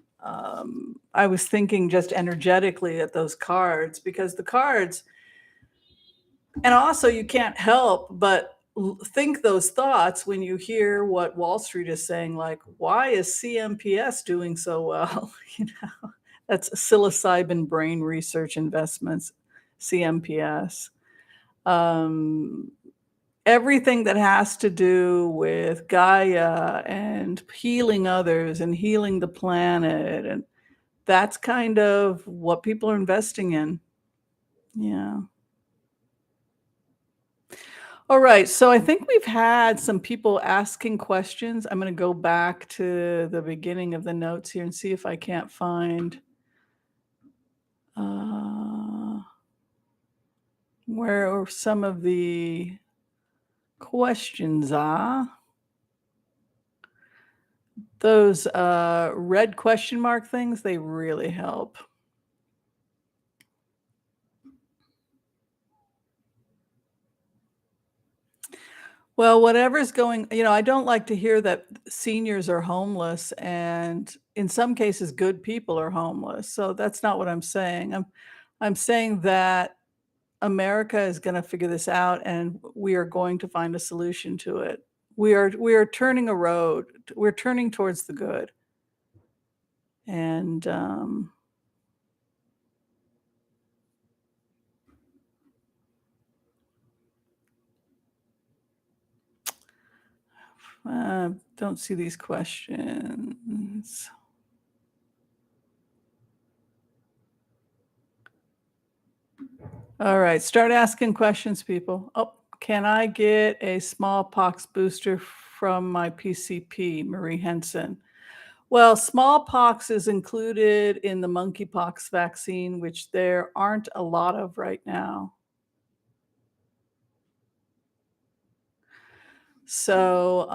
I was thinking just energetically at those cards because the cards, and also you can't help but think those thoughts when you hear what Wall Street is saying, like, "Why is CMPS doing so well?" That's Psilocybin Brain Research Investments, CMPS. Um, Everything that has to do with Gaia and healing others and healing the planet, and that's kind of what people are investing in. Yeah. All right, so I think we've had some people asking questions. I'm gonna go back to the beginning of the notes here and see if I can't find, uh, where some of the questions are. Those, red question mark things, they really help. Well, whatever's going, I don't like to hear that seniors are homeless, and in some cases, good people are homeless. So that's not what I'm saying. I'm saying that America is going to figure this out, and we are going to find a solution to it. We are turning a road. We're turning towards the good, and don't see these questions. All right, start asking questions, people. Oh, can I get a smallpox booster from my PCP, Marie Henson? Well, smallpox is included in the monkeypox vaccine, which there aren't a lot of right now. So,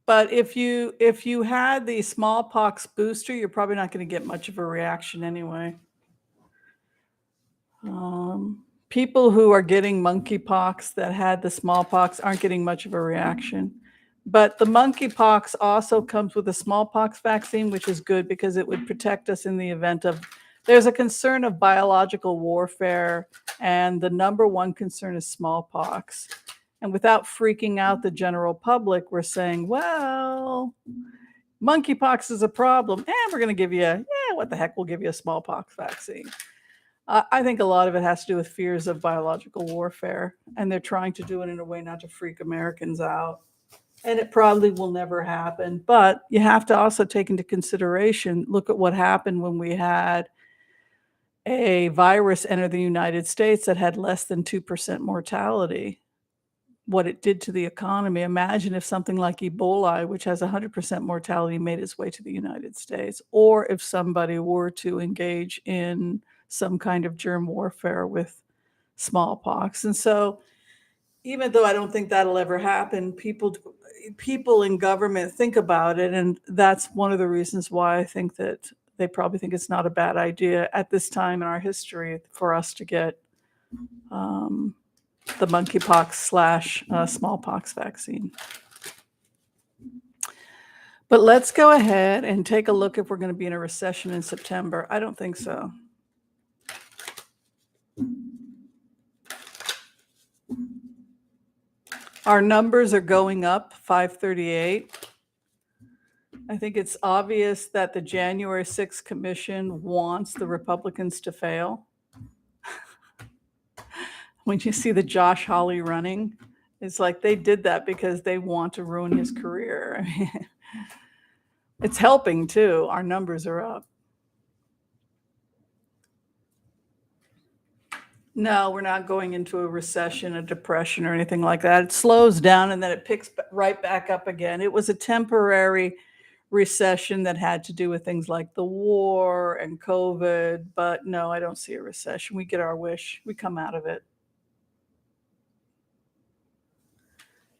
but if you had the smallpox booster, you're probably not going to get much of a reaction anyway. People who are getting monkeypox that had the smallpox aren't getting much of a reaction. But the monkeypox also comes with a smallpox vaccine, which is good because it would protect us in the event of, there's a concern of biological warfare, and the number one concern is smallpox. And without freaking out the general public, we're saying, well, monkeypox is a problem, and we're going to give you, what the heck, we'll give you a smallpox vaccine. I think a lot of it has to do with fears of biological warfare, and they're trying to do it in a way not to freak Americans out. And it probably will never happen. But you have to also take into consideration, look at what happened when we had a virus enter the United States that had less than 2% mortality, what it did to the economy. Imagine if something like Ebola, which has 100% mortality, made its way to the United States, or if somebody were to engage in some kind of germ warfare with smallpox. And so, even though I don't think that'll ever happen, people in government think about it, and that's one of the reasons why I think that they probably think it's not a bad idea at this time in our history for us to get the monkeypox slash smallpox vaccine. But let's go ahead and take a look if we're going to be in a recession in September. I don't think so. Our numbers are going up, 538. I think it's obvious that the January 6th commission wants the Republicans to fail. When you see the Josh Hawley running, it's like they did that because they want to ruin his career. It's helping too. Our numbers are up. No, we're not going into a recession, a depression, or anything like that. It slows down and then it picks right back up again. It was a temporary recession that had to do with things like the war and COVID. But no, I don't see a recession. We get our wish. We come out of it.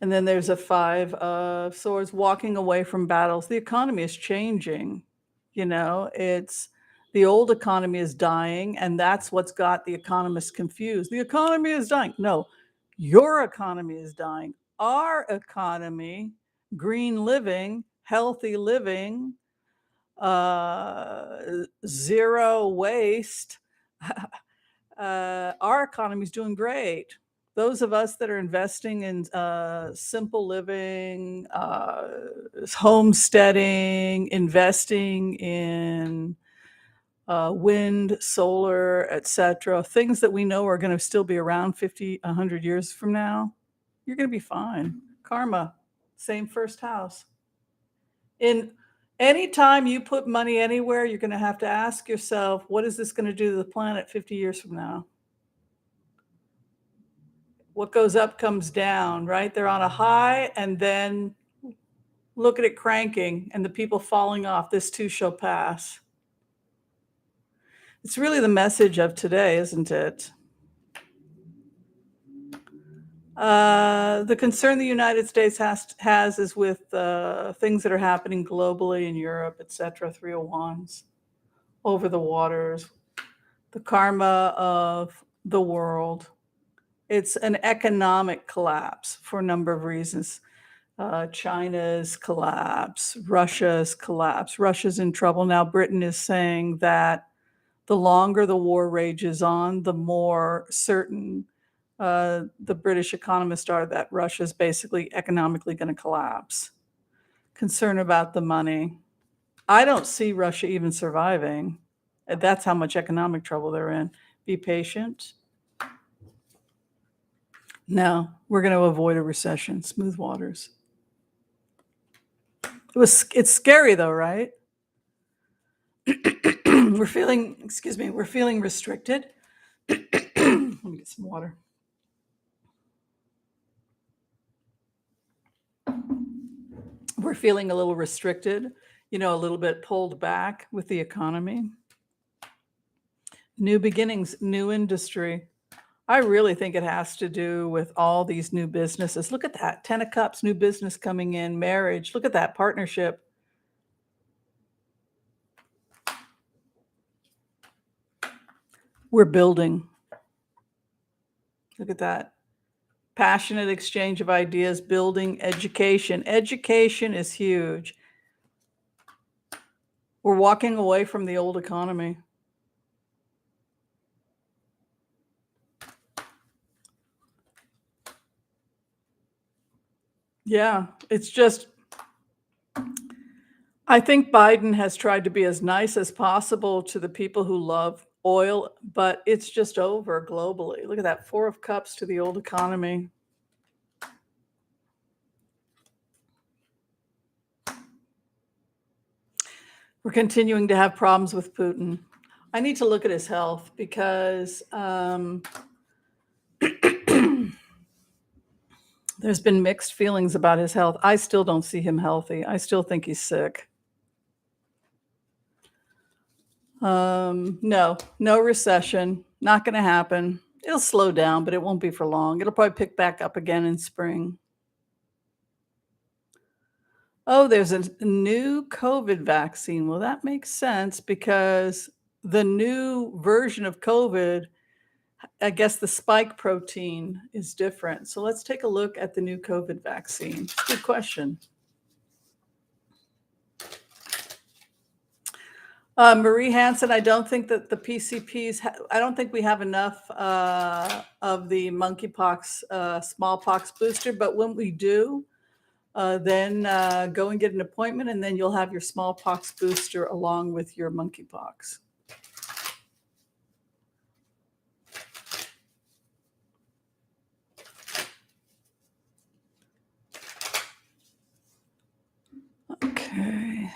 And then there's a 5 of swords, walking away from battles. The economy is changing. It's the old economy is dying, and that's what's got the economists confused. The economy is dying. No, your economy is dying. Our economy, green living, healthy living, zero waste, our economy is doing great. Those of us that are investing in simple living, homesteading, investing in wind, solar, etc., things that we know are going to still be around 50, 100 years from now, you're going to be fine. Karma, same first house. In any time you put money anywhere, you're going to have to ask yourself, what is this going to do to the planet 50 years from now? What goes up comes down, right? They're on a high, and then look at it cranking and the people falling off. This too shall pass. It's really the message of today, isn't it? The concern the United States has is with things that are happening globally in Europe, etc. 301s over the waters, the karma of the world. It's an economic collapse for a number of reasons. China's collapse, Russia's collapse. Russia's in trouble now. Britain is saying that the longer the war rages on, the more certain the British economists are that Russia's basically economically going to collapse. Concern about the money. I don't see Russia even surviving. That's how much economic trouble they're in. Be patient. No, we're going to avoid a recession. Smooth waters. It's scary though, right? We're feeling restricted. Let me get some water. We're feeling a little restricted, a little bit pulled back with the economy. New beginnings, new industry. I really think it has to do with all these new businesses. Look at that. 10 of Cups, new business coming in, marriage. Look at that partnership. We're building. Look at that. Passionate exchange of ideas, building, education. Education is huge. We're walking away from the old economy. Yeah, it's just, I think Biden has tried to be as nice as possible to the people who love oil, but it's just over globally. Look at that, 4 of Cups to the old economy. We're continuing to have problems with Putin. I need to look at his health because there's been mixed feelings about his health. I still don't see him healthy. I still think he's sick. No recession. Not going to happen. It'll slow down, but it won't be for long. It'll probably pick back up again in spring. Oh, there's a new COVID vaccine. Well, that makes sense because the new version of COVID, I guess the spike protein is different. So let's take a look at the new COVID vaccine. Good question. Marie Hansen, I don't think that the PCPs, I don't think we have enough of the monkeypox, smallpox booster, but when we do, then go and get an appointment, and then you'll have your smallpox booster along with your monkeypox. Okay.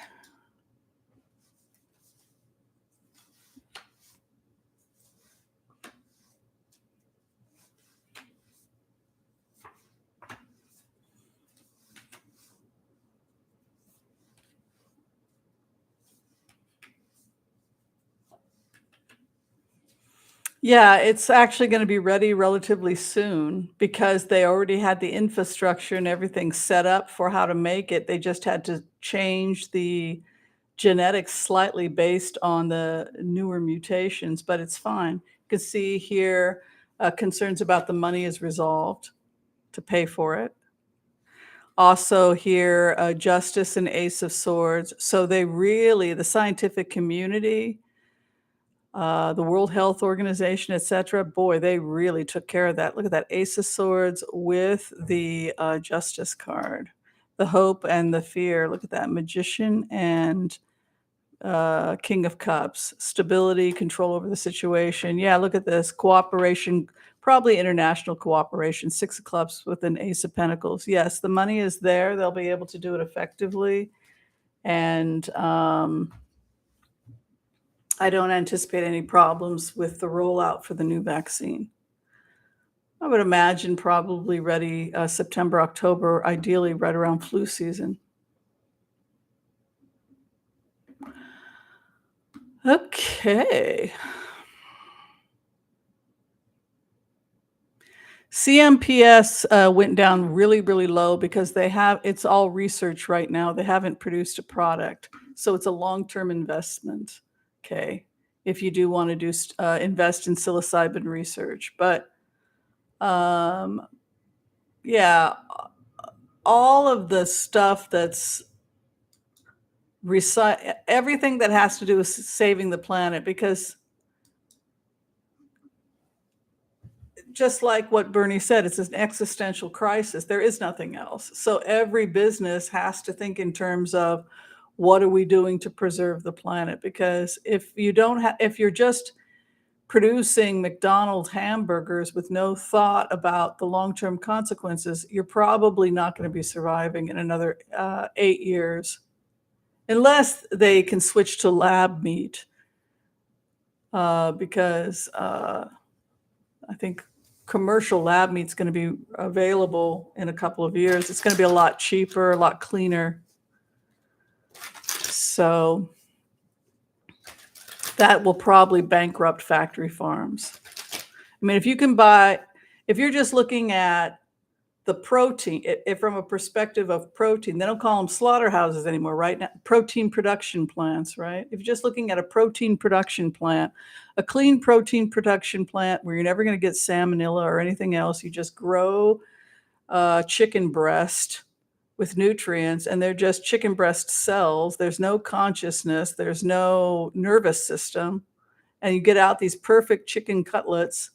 Yeah, it's actually going to be ready relatively soon because they already had the infrastructure and everything set up for how to make it. They just had to change the genetics slightly based on the newer mutations, but it's fine. You can see here concerns about the money is resolved to pay for it. Also here, Justice and Ace of Swords. So they really, the scientific community, the World Health Organization, etc. Boy, they really took care of that. Look at that Ace of Swords with the Justice card, the hope and the fear. Look at that Magician and King of Cups, stability, control over the situation. Yeah, look at this cooperation, probably international cooperation. 6 of Clubs with an Ace of Pentacles. Yes, the money is there. They'll be able to do it effectively. And I don't anticipate any problems with the rollout for the new vaccine. I would imagine probably ready September, October, ideally right around flu season. Okay. CMPS went down really, really low because it's all research right now. They haven't produced a product. So it's a long-term investment. Okay. If you do want to invest in psilocybin research, but Um, yeah, all of the stuff that's everything that has to do with saving the planet, because just like what Bernie said, it's an existential crisis. There is nothing else. So every business has to think in terms of what are we doing to preserve the planet? Because if you don't have, if you're just producing McDonald's hamburgers with no thought about the long-term consequences, you're probably not going to be surviving in another 8 years, unless they can switch to lab meat. Because I think commercial lab meat's going to be available in a couple of years. It's going to be a lot cheaper, a lot cleaner. So that will probably bankrupt factory farms. I mean, if you're just looking at the protein, if from a perspective of protein, they don't call them slaughterhouses anymore, right? Now, protein production plants, right? If you're just looking at a protein production plant, a clean protein production plant where you're never going to get salmonella or anything else, you just grow chicken breast with nutrients, and they're just chicken breast cells. There's no consciousness, there's no nervous system, and you get out these perfect chicken cutlets.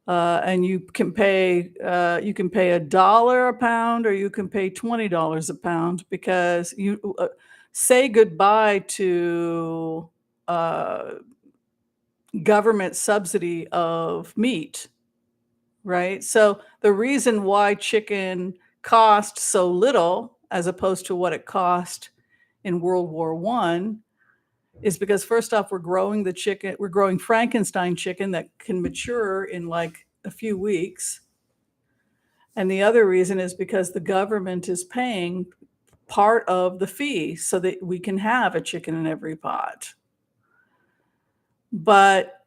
And you can pay $1 a pound, or you can pay $20 a pound, because you say goodbye to government subsidy of meat, right? So the reason why chicken cost so little as opposed to what it cost in World War I is because, first off, we're growing Frankenstein chicken that can mature in like a few weeks. And the other reason is because the government is paying part of the fee so that we can have a chicken in every pot. But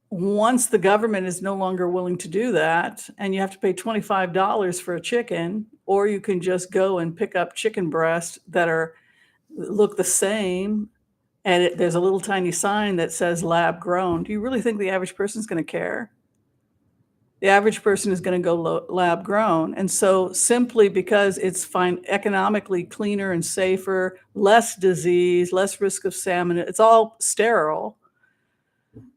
once the government is no longer willing to do that, and you have to pay $25 for a chicken, or you can just go and pick up chicken breasts that look the same, and there's a little tiny sign that says lab grown. Do you really think the average person is going to care? The average person is going to go lab grown. And so simply because it's economically cleaner and safer, less disease, less risk of salmon, it's all sterile,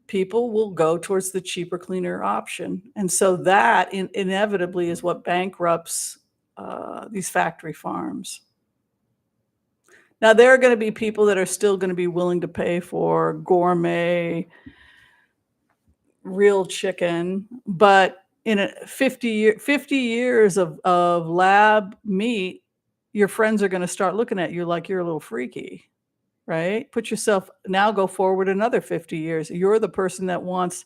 people will go towards the cheaper, cleaner option. And so that inevitably is what bankrupts these factory farms. Now, there are going to be people that are still going to be willing to pay for gourmet, real chicken, but in 50 years of lab meat, your friends are going to start looking at you like you're a little freaky, right? Go forward another 50 years. You're the person that wants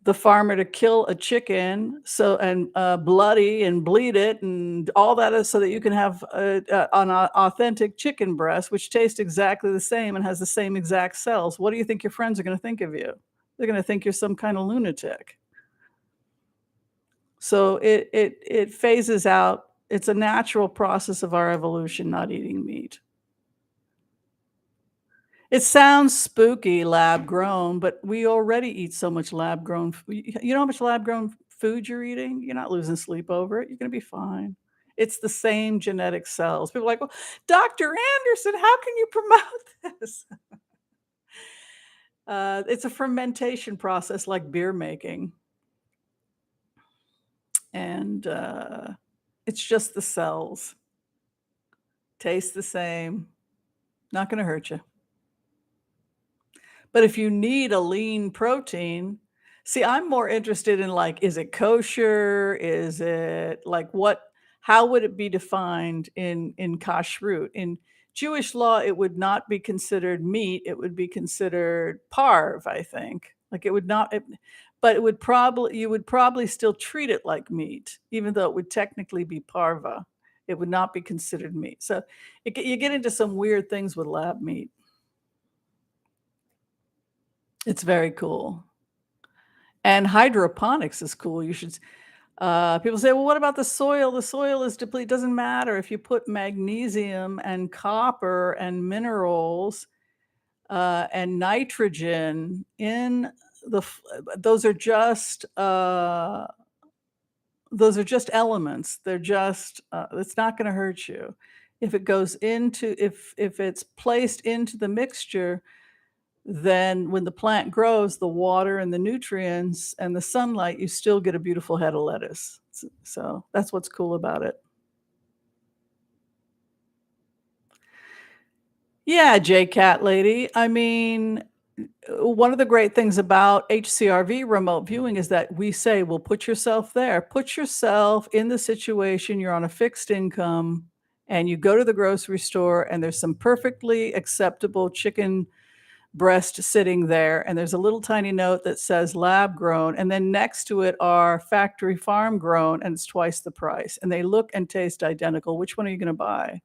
the farmer to kill a chicken and bloody and bleed it and all that is so that you can have an authentic chicken breast, which tastes exactly the same and has the same exact cells. What do you think your friends are going to think of you? They're going to think you're some kind of lunatic. So it phases out. It's a natural process of our evolution, not eating meat. It sounds spooky, lab grown, but we already eat so much lab grown. You know how much lab grown food you're eating? You're not losing sleep over it. You're going to be fine. It's the same genetic cells. People are like, well, Dr. Anderson, how can you promote this? It's a fermentation process like beer making. And it's just the cells. Taste the same. Not going to hurt you. But if you need a lean protein, see, I'm more interested in, like, is it kosher? Is it like how would it be defined in kashrut? In Jewish law, it would not be considered meat. It would be considered parv, I think. Like it would not, but you would probably still treat it like meat, even though it would technically be parva. It would not be considered meat. So you get into some weird things with lab meat. It's very cool. And hydroponics is cool. You should. People say, well, what about the soil? The soil is depleted. It doesn't matter if you put magnesium and copper and minerals and nitrogen in those are just elements. They're just it's not going to hurt you. If it goes into if it's placed into the mixture, then when the plant grows, the water and the nutrients and the sunlight, you still get a beautiful head of lettuce. So that's what's cool about it. Yeah, J Cat lady. I mean, one of the great things about HCRV remote viewing is that we say, well, put yourself there. Put yourself in the situation. You're on a fixed income and you go to the grocery store and there's some perfectly acceptable chicken breast sitting there. And there's a little tiny note that says lab grown. And then next to it are factory farm grown and it's twice the price. And they look and taste identical. Which one are you going to buy?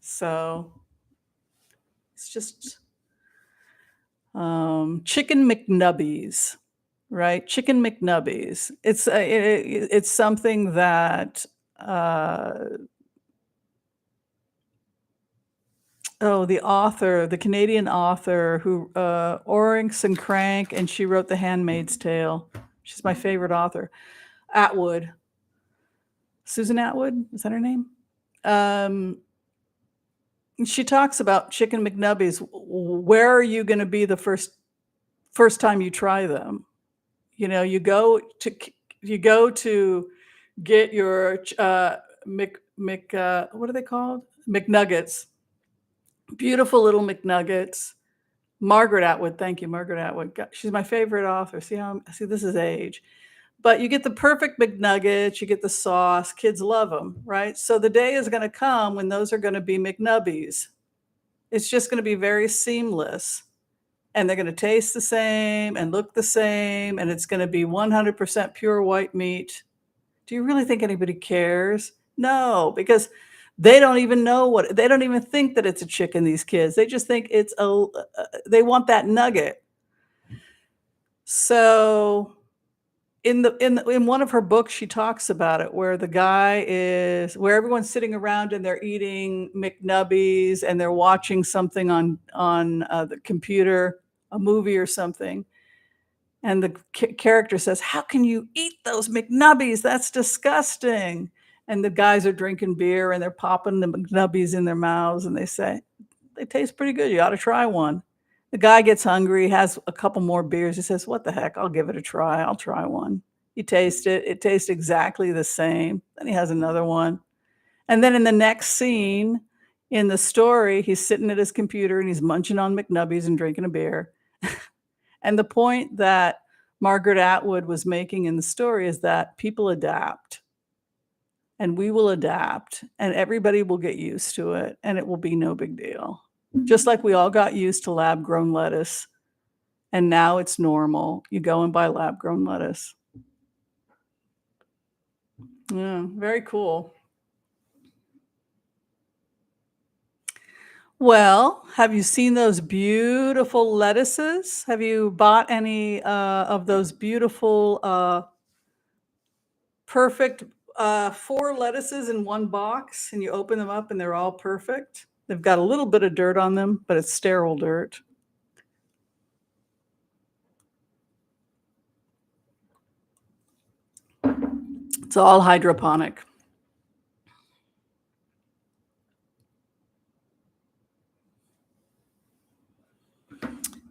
So it's just chicken McNubbies, right? Chicken McNubbies. It's something that the Canadian author who Oryx and Crank, and she wrote The Handmaid's Tale. She's my favorite author. Atwood. Susan Atwood, is that her name? She talks about chicken McNubbies. Where are you going to be the first time you try them? You know, you go to get your what are they called? McNuggets. Beautiful little McNuggets. Margaret Atwood, thank you, Margaret Atwood. She's my favorite author. See this is age. But you get the perfect McNuggets, you get the sauce, kids love them, right? So the day is going to come when those are going to be McNubbies. It's just going to be very seamless. And they're going to taste the same and look the same, and it's going to be 100% pure white meat. Do you really think anybody cares? No, because they don't even they don't even think that it's a chicken, these kids. They just think they want that nugget. So in one of her books, she talks about it where where everyone's sitting around and they're eating McNubbies and they're watching something on the computer, a movie or something. And the character says, "How can you eat those McNubbies? That's disgusting." And the guys are drinking beer and they're popping the McNubbies in their mouths and they say, "They taste pretty good. You ought to try one." The guy gets hungry, has a couple more beers. He says, "What the heck? I'll give it a try. I'll try one." You taste it. It tastes exactly the same. Then he has another one. And then in the next scene in the story, he's sitting at his computer and he's munching on McNubbies and drinking a beer. And the point that Margaret Atwood was making in the story is that people adapt and we will adapt and everybody will get used to it and it will be no big deal. Just like we all got used to lab grown lettuce and now it's normal. You go and buy lab grown lettuce. Yeah, very cool. Well, have you seen those beautiful lettuces? Have you bought any of those beautiful perfect 4 lettuces in one box and you open them up and they're all perfect? They've got a little bit of dirt on them, but it's sterile dirt. It's all hydroponic.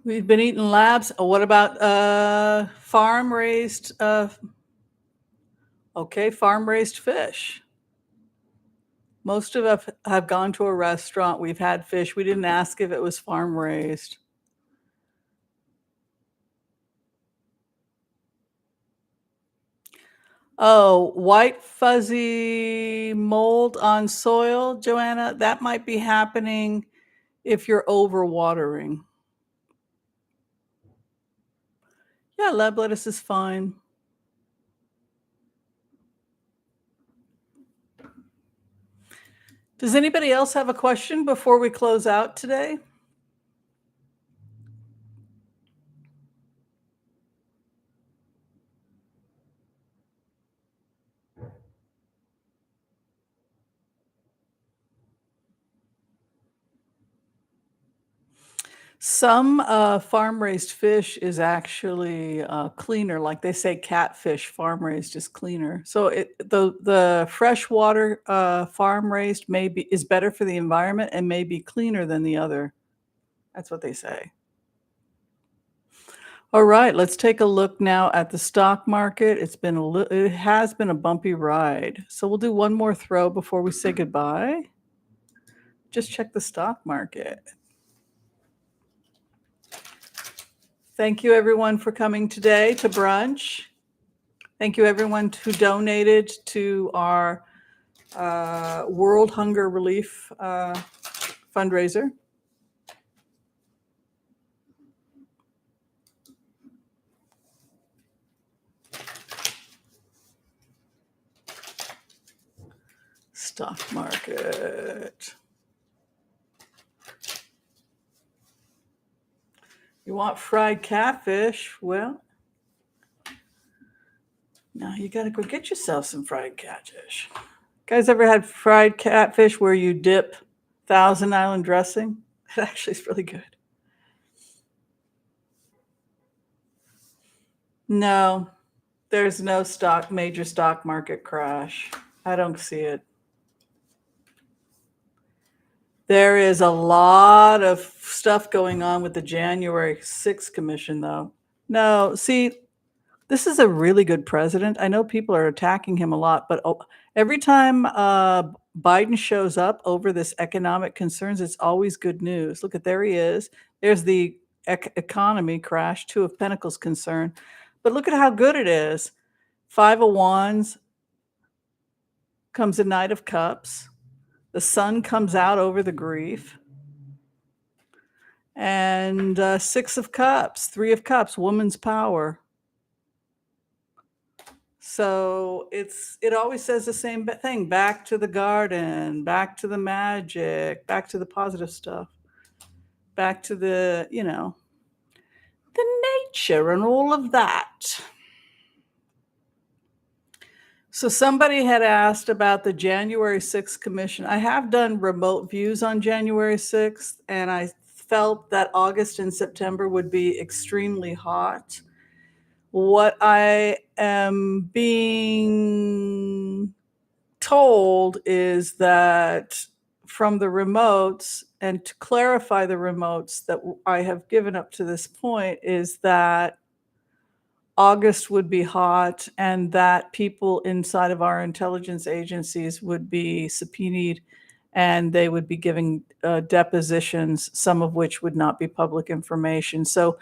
We've been eating labs. Oh, what about farm raised? Okay, farm raised fish. Most of us have gone to a restaurant. We've had fish. We didn't ask if it was farm raised. Oh, white fuzzy mold on soil, Joanna, that might be happening if you're overwatering. Yeah, lab lettuce is fine. Does anybody else have a question before we close out today? Some farm-raised fish is actually cleaner. Like they say, catfish farm-raised is cleaner. So the freshwater farm-raised is better for the environment and may be cleaner than the other. That's what they say. All right, let's take a look now at the stock market. It has been a bumpy ride. So we'll do one more throw before we say goodbye. Just check the stock market. Thank you everyone for coming today to brunch. Thank you everyone who donated to our World Hunger Relief fundraiser. Stock market. You want fried catfish? Well, now you got to go get yourself some fried catfish. Guys ever had fried catfish where you dip Thousand Island dressing? It actually is really good. No, there's no major stock market crash. I don't see it. There is a lot of stuff going on with the January 6th commission, though. No, see, this is a really good president. I know people are attacking him a lot, but every time Biden shows up over this economic concerns, it's always good news. Look there he is. There's the economy crash, Two of Pentacles concern. But look at how good it is. Five of Wands comes a Knight of Cups. The sun comes out over the grief. And Six of Cups, Three of Cups, woman's power. So it always says the same thing. Back to the garden, back to the magic, back to the positive stuff, back to the nature and all of that. So somebody had asked about the January 6th commission. I have done remote views on January 6th, and I felt that August and September would be extremely hot. What I am being told is that from the remotes, and to clarify the remotes that I have given up to this point, is that August would be hot and that people inside of our intelligence agencies would be subpoenaed and they would be giving depositions, some of which would not be public information. So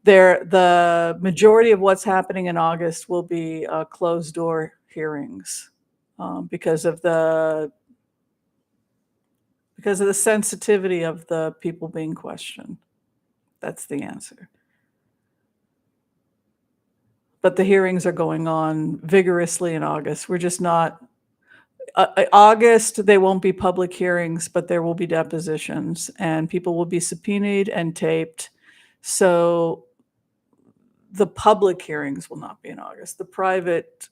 the majority of what's happening in August will be closed door hearings because of the sensitivity of the people being questioned. That's the answer. But the hearings are going on vigorously in August. We're just not August, they won't be public hearings, but there will be depositions and people will be subpoenaed and taped. So the public hearings will not be in August. The private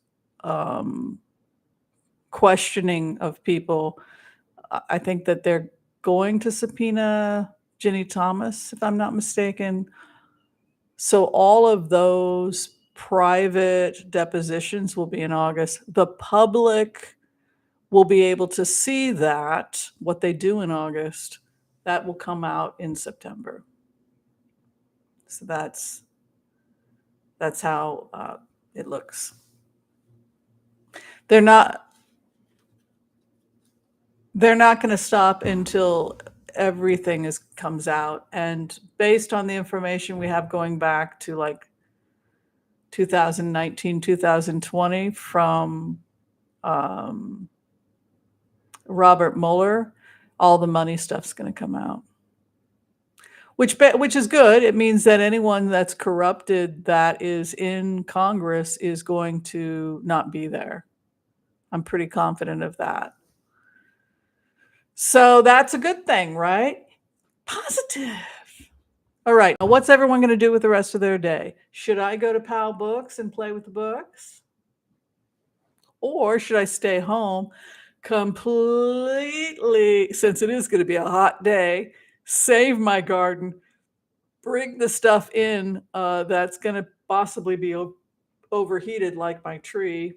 questioning of people, I think that they're going to subpoena Ginny Thomas, if I'm not mistaken. So all of those private depositions will be in August. The public will be able to see that, what they do in August, that will come out in September. So that's how it looks. They're not going to stop until everything comes out. And based on the information we have going back to like 2019, 2020 from Robert Mueller, all the money stuff's going to come out. Which is good. It means that anyone that's corrupted that is in Congress is going to not be there. I'm pretty confident of that. So that's a good thing, right? Positive. All right. Now what's everyone going to do with the rest of their day? Should I go to Pal Books and play with the books? Or should I stay home completely, since it is going to be a hot day, save my garden, bring the stuff in that's going to possibly be overheated, like my tree,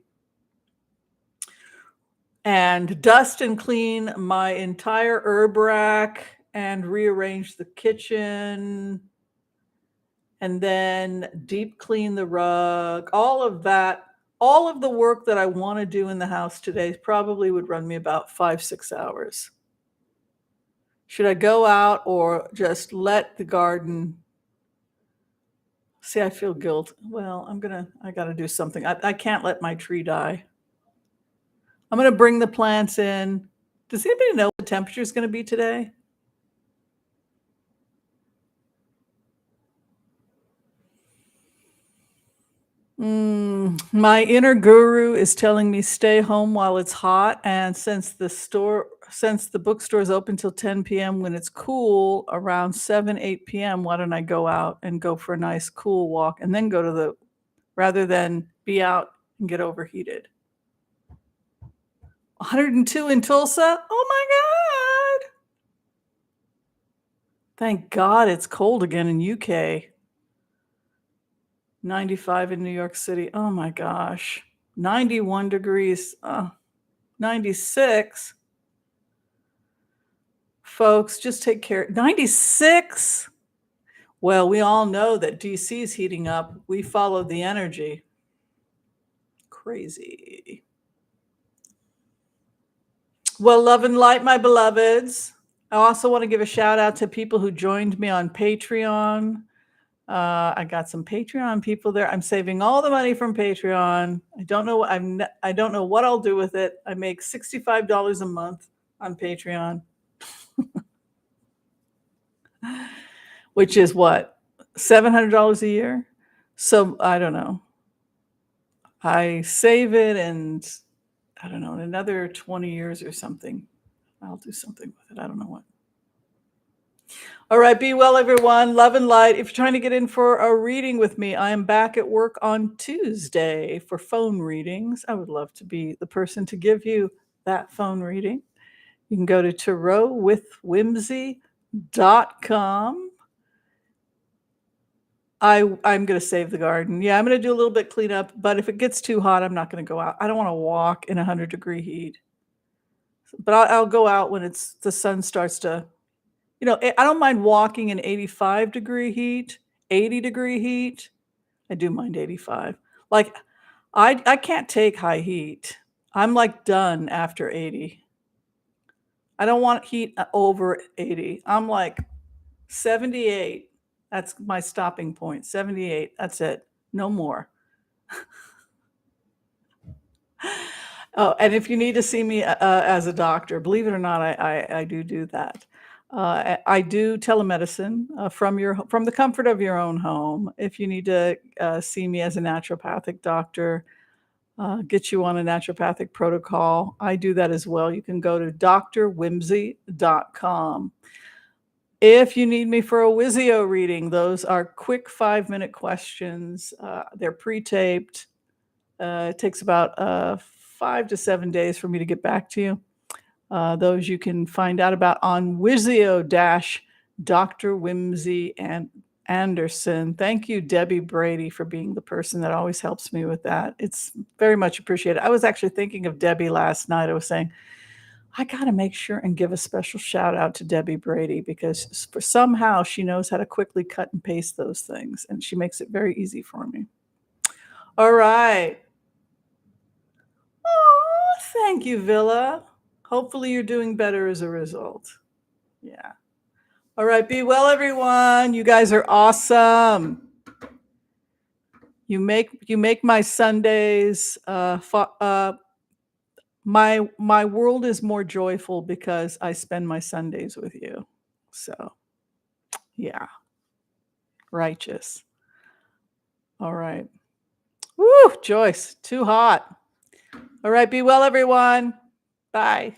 and dust and clean my entire herb rack and rearrange the kitchen, and then deep clean the rug. All of that, all of the work that I want to do in the house today probably would run me about 5-6 hours. Should I go out or just let the garden? See, I feel guilt. Well, I got to do something. I can't let my tree die. I'm going to bring the plants in. Does anybody know what the temperature is going to be today? My inner guru is telling me stay home while it's hot, and since the bookstore is open till 10 p.m. when it's cool, around 7-8 p.m., why don't I go out and go for a nice cool walk and then go to the, rather than be out and get overheated. 102 in Tulsa? Oh my God. Thank God it's cold again in UK. 95 in New York City. Oh my gosh. 91 degrees. 96. Folks, just take care. 96. Well, we all know that DC is heating up. We follow the energy. Crazy. Well, love and light, my beloveds. I also want to give a shout out to people who joined me on Patreon. I got some Patreon people there. I'm saving all the money from Patreon. I don't know what I'll do with it. I make $65 a month on Patreon, which is what, $700 a year. So I don't know. I save it, and I don't know, in another 20 years or something, I'll do something with it. I don't know what. All right, be well, everyone. Love and light. If you're trying to get in for a reading with me, I am back at work on Tuesday for phone readings. I would love to be the person to give you that phone reading. You can go to tarotwithwhimsy.com. I'm going to save the garden. Yeah, I'm going to do a little bit cleanup, but if it gets too hot, I'm not going to go out. I don't want to walk in 100-degree heat. But I'll go out when the sun starts to, I don't mind walking in 85-degree heat, 80-degree heat. I do mind 85. Like, I can't take high heat. I'm like done after 80. I don't want heat over 80. I'm like 78. That's my stopping point. 78. That's it. No more. Oh, and if you need to see me as a doctor, believe it or not, I do that. I do telemedicine from the comfort of your own home. If you need to see me as a naturopathic doctor, get you on a naturopathic protocol, I do that as well. You can go to drwhimsy.com. If you need me for a Wizio reading, those are quick 5-minute questions. They're pre-taped. It takes about 5 to 7 days for me to get back to you. Those you can find out about on Wizio-Dr. Whimsy and Anderson. Thank you, Debbie Brady, for being the person that always helps me with that. It's very much appreciated. I was actually thinking of Debbie last night. I was saying, I got to make sure and give a special shout out to Debbie Brady, because somehow she knows how to quickly cut and paste those things, and she makes it very easy for me. All right. Oh, thank you, Villa. Hopefully you're doing better as a result. Yeah. All right. Be well, everyone. You guys are awesome. You make my Sundays. My world is more joyful because I spend my Sundays with you. So, yeah. Righteous. All right. Woo, Joyce, too hot. All right. Be well, everyone. Bye.